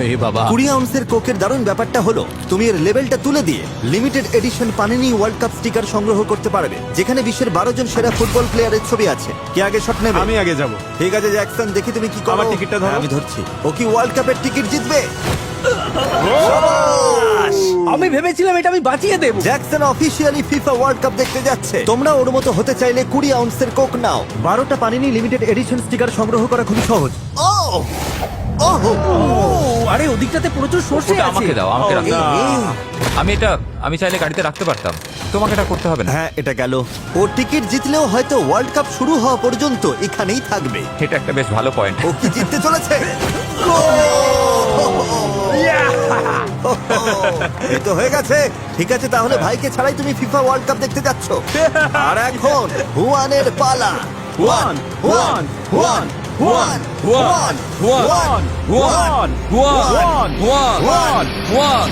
[SPEAKER 8] এই বাবা।
[SPEAKER 1] 20 আউন্সের কোকের দারুণ ব্যাপারটা হলো, তুমি এর লেভেলটা তুলে দিয়ে limited edition panini world cup sticker সংগ্রহ করতে পারবে, যেখানে বিশ্বের 12 জন সেরা ফুটবল প্লেয়ারের ছবি আছে। কে আগে শট নেবে?
[SPEAKER 4] আমি আগে যাব।
[SPEAKER 1] ঠিক আছে জ্যাকসন, দেখি তুমি কি করো।
[SPEAKER 4] আমার টিকিটটা ধরো।
[SPEAKER 1] হ্যাঁ, আমি ধরছি। ও কি ওয়ার্ল্ড কাপের টিকিট জিতবে?
[SPEAKER 6] আমি ভেবেছিলাম এটা আমি বাঁচিয়ে দেব।
[SPEAKER 1] Jackson officially FIFA world cup দেখতে যাচ্ছে। তোমরা ওর মতো হতে চাইলে 20 আউন্সের কোক নাও। 12টা পানিনি লিমিটেড এডিশন স্টিকার সংগ্রহ করা খুবই সহজ। ও ওহো,
[SPEAKER 6] আরে ওদিকটাতে প্রচুর সর্ষে
[SPEAKER 10] ওটা
[SPEAKER 6] আছে।
[SPEAKER 10] আমাকে দাও, আমাকে রাখো। আমি চাইলে গাড়িতে রাখতে পারতাম, তোমাকে এটা করতে হবে না।
[SPEAKER 1] হ্যাঁ, এটা গেল। ও টিকিট জিতলেও হয়তো ওয়ার্ল্ড কাপ শুরু হওয়া পর্যন্ত এখানেই থাকবে।
[SPEAKER 10] এটা একটা বেশ ভালো পয়েন্ট।
[SPEAKER 1] ও কি জিততে চলেছে? এই তো হয়ে গেছে। ঠিক আছে, তাহলে ভাইকে ছাড়াই তুমি ফিফা ওয়ার্ল্ড কাপ দেখতে যাচ্ছ। আর এখন হুয়ানের পালা। Juan Juan Juan Juan Juan Juan Juan Juan Juan Juan.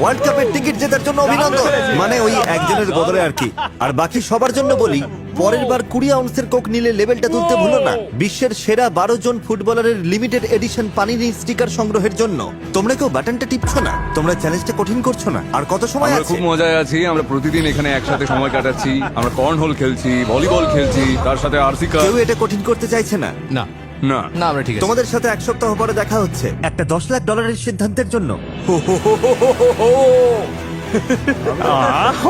[SPEAKER 1] World কাপের টিকিট জেতার জন্য অভিনন্দন। মানে ওই একজনের বদলে আর কি। আর বাকি সবার জন্য বলি, পরের বার 20 আউন্সের কোক নিলে লেভেলটা তুলতে ভুলো না। বিশ্বের সেরা 12 জন ফুটবলারের লিমিটেড এডিশন পানিনি স্টিকার সংগ্রহের জন্য। তোমরা কেউ বাটনটা টিপছো না, তোমরা চ্যালেঞ্জটা কঠিন করছো না। আর কত সময়
[SPEAKER 11] আমরা
[SPEAKER 1] আছে?
[SPEAKER 11] খুব মজায় আছি। আমরা প্রতিদিন এখানে একসাথে সময় কাটাচ্ছি। আমরা কর্নহোল খেলছি, ভলিবল খেলছি, তার সাথে আরসি কাপ।
[SPEAKER 1] কেউ এটা কঠিন করতে চাইছে না।
[SPEAKER 8] না,
[SPEAKER 11] না
[SPEAKER 8] না আমরা ঠিক আছে
[SPEAKER 1] তোমাদের সাথে এক সপ্তাহ পরে দেখা হচ্ছে একটা $10 লাখ সিদ্ধান্তের জন্য।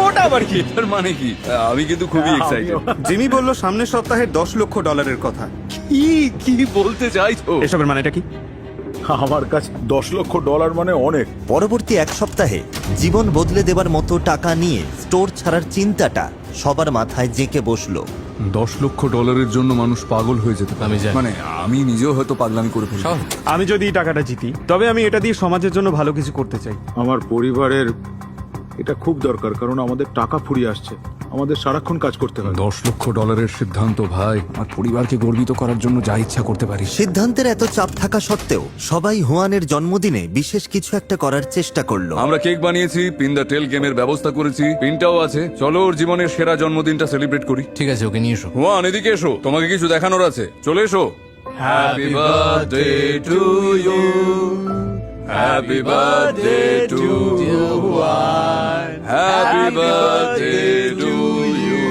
[SPEAKER 4] ওটা আবার কি?
[SPEAKER 11] এটার মানে কি? আমি কিন্তু খুবই এক্সাইটেড।
[SPEAKER 4] জিমি বলল সামনের সপ্তাহে $10 লক্ষ কথা।
[SPEAKER 11] কি বলতে চাইছো?
[SPEAKER 4] এসবের মানেটা কি?
[SPEAKER 2] আমার কাছে $10 লক্ষ মানে অনেক।
[SPEAKER 1] পরবর্তী এক সপ্তাহে জীবন বদলে দেবার মতো টাকা নিয়ে স্টোর ছাড়ার চিন্তাটা সবার মাথায় জেঁকে বসলো।
[SPEAKER 11] $10 লক্ষ জন্য মানুষ পাগল হয়ে যেতে পারে।
[SPEAKER 8] আমি জানি।
[SPEAKER 11] মানে আমি নিজেও হয়তো পাগলামি করে ফেলবো।
[SPEAKER 8] স্বাভাবিক।
[SPEAKER 4] আমি যদি এই টাকাটা জিতি তবে আমি এটা দিয়ে সমাজের জন্য ভালো কিছু করতে চাই।
[SPEAKER 2] আমার পরিবারের এটা খুব দরকার, কারণ আমাদের টাকা ফুরিয়ে আসছে, আমাদের সারাক্ষণ কাজ করতে হয়।
[SPEAKER 11] $10 লক্ষ সিদ্ধান্ত ভাই, আমার পরিবারকে গর্বিত করার জন্য যা ইচ্ছা করতে পারি।
[SPEAKER 1] সিদ্ধান্তের এত চাপ থাকা সত্ত্বেও সবাই হুয়ানের জন্মদিনে বিশেষ কিছু একটা করার চেষ্টা করলো।
[SPEAKER 11] আমরা কেক বানিয়েছি, পিন দ্য টেল গেমের ব্যবস্থা করেছি, পিনটাও আছে। চলো ওর জীবনের সেরা জন্মদিনটা সেলিব্রেট করি।
[SPEAKER 8] ঠিক আছে ওকে নিয়ে এসো
[SPEAKER 11] হুয়ান এদিকে এসো, তোমাকে কিছু দেখানোর আছে, চলে এসো। Happy birthday to you, happy birthday to you, happy birthday to you.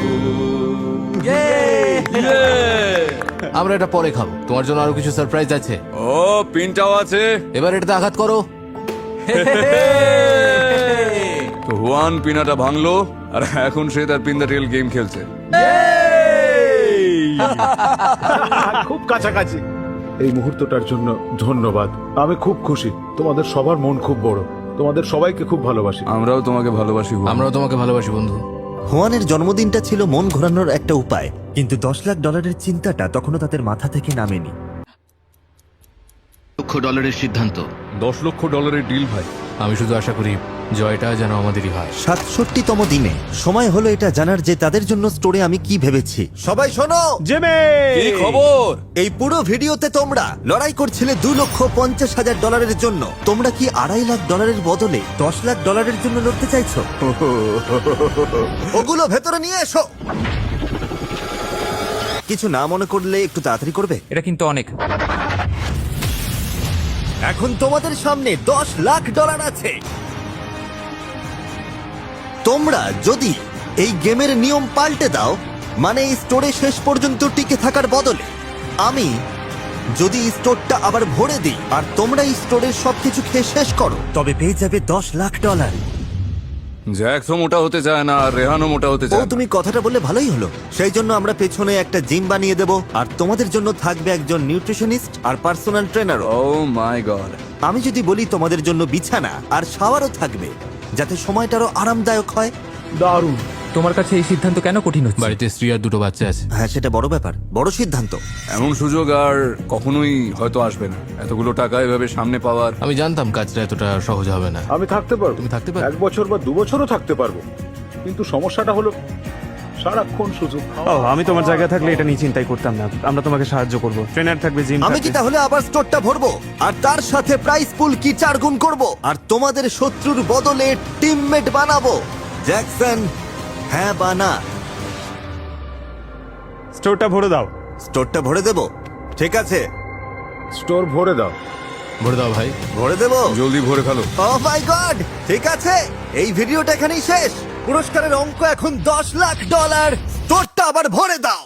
[SPEAKER 8] আমরা এটা পরে খাবো, তোমার জন্য আরো কিছু সারপ্রাইজ আছে।
[SPEAKER 11] ও পিনটাও আছে।
[SPEAKER 8] এবার এটাতে আঘাত করো।
[SPEAKER 11] তো হুয়ান পিনাটা ভাঙলো আর এখন সে তার পিন দ্য টেল গেম খেলছে।
[SPEAKER 2] খুব কাছাকাছি। এই মুহূর্তটার জন্য ধন্যবাদ, আমি খুব খুশি। তোমাদের সবার মন খুব বড়, তোমাদের সবাইকে খুব ভালোবাসি।
[SPEAKER 11] আমরাও তোমাকে ভালোবাসি হুয়ান।
[SPEAKER 8] আমরাও তোমাকে ভালোবাসি বন্ধু।
[SPEAKER 1] হুয়ানের জন্মদিনটা ছিল মন ঘোরানোর একটা উপায়, কিন্তু $10 লাখ চিন্তাটা তখনও তাদের মাথা থেকে নামেনি।
[SPEAKER 8] $1 সিদ্ধান্ত।
[SPEAKER 11] $10 লক্ষ ডিল ভাই।
[SPEAKER 8] আমি শুধু আশা করি জয়টা যেন আমাদেরই হয়।
[SPEAKER 1] 67তম দিনে সময় হলো এটা জানার যে তাদের জন্য স্টোরে আমি কি ভেবেছি। সবাই শোনো,
[SPEAKER 4] জেমে
[SPEAKER 11] কি খবর?
[SPEAKER 1] এই পুরো ভিডিওতে তোমরা লড়াই করছিলে $2,50,000 জন্য। তোমরা কি $2.5 লাখ বদলে $10 লাখ জন্য লড়তে চাইছো? ওগুলো ভেতরে নিয়ে এসো। কিছু না মনে করলে একটু তাড়াতাড়ি করবে।
[SPEAKER 10] এটা কিন্তু অনেক।
[SPEAKER 1] এখন তোমাদের সামনে $10 লাখ আছে। তোমরা যদি এই গেমের নিয়ম পাল্টে দাও, মানে এই স্টোরে শেষ পর্যন্ত টিকে থাকার বদলে আমি যদি এই স্টোরটা আবার ভরে দিই আর তোমরা এই স্টোরের সবকিছু খেয়ে শেষ করো, তবে পেয়ে যাবে $10 লাখ।
[SPEAKER 11] জ্যাকসও মোটা হতে চায় না আর রেহানও মোটা হতে
[SPEAKER 1] ও,
[SPEAKER 11] চায় না।
[SPEAKER 1] তুমি কথাটা বললে ভালোই হলো। সেই জন্য আমরা পেছনে একটা জিম বানিয়ে দেব, আর তোমাদের জন্য থাকবে একজন নিউট্রিশনিস্ট আর পার্সোনাল ট্রেনার।
[SPEAKER 11] ও মাই গড।
[SPEAKER 1] আমি যদি বলি তোমাদের জন্য বিছানা আর শাওয়ারও থাকবে, যাতে সময়টারও আরামদায়ক হয়।
[SPEAKER 2] দারুণ।
[SPEAKER 10] তোমার কাছে এই সিদ্ধান্ত কেন কঠিন হচ্ছে?
[SPEAKER 8] বাড়িতে স্ত্রী আর 2 বাচ্চা আছে।
[SPEAKER 1] হ্যাঁ, সেটা বড় ব্যাপার, বড় সিদ্ধান্ত।
[SPEAKER 11] এমন সুযোগ আর কখনোই হয়তো আসবে না, এতগুলো টাকা এভাবে সামনে পাওয়ার।
[SPEAKER 8] আমি জানতাম কাজটা এতটা সহজ হবে না।
[SPEAKER 2] আমি থাকতে পারবো,
[SPEAKER 8] তুমি থাকতে পারবে?
[SPEAKER 2] 1 বছর বা 2 বছরও থাকতে পারবো, কিন্তু সমস্যাটা হলো সারাক্ষণ সুযোগ।
[SPEAKER 4] ও, আমি তোমার জায়গায় থাকলে এটা নিয়ে চিন্তাই করতাম না। আমরা তোমাকে সাহায্য করব, ট্রেনার থাকবে, জিম
[SPEAKER 1] আমি কি
[SPEAKER 4] থাকবে।
[SPEAKER 1] তাহলে আবার স্টোরটা ভরবো আর তার সাথে প্রাইস পুল কি 4 গুণ করব আর তোমাদের শত্রুর বদলে টিমমেট বানাবো? জ্যাকসন, হ্যাঁ বা না?
[SPEAKER 4] স্টোরটা ভরে দাও।
[SPEAKER 1] স্টোরটা ভরে দেব? ঠিক আছে,
[SPEAKER 2] স্টোর ভরে দাও।
[SPEAKER 8] ভরে দাও ভাই।
[SPEAKER 1] ভরে দেব।
[SPEAKER 11] জলদি ভরে ফেলো।
[SPEAKER 1] ও মাই গড, ঠিক আছে, এই ভিডিওটা এখানেই শেষ। পুরস্কারের অঙ্ক এখন $10 লাখ। স্টোরটা আবার ভরে দাও।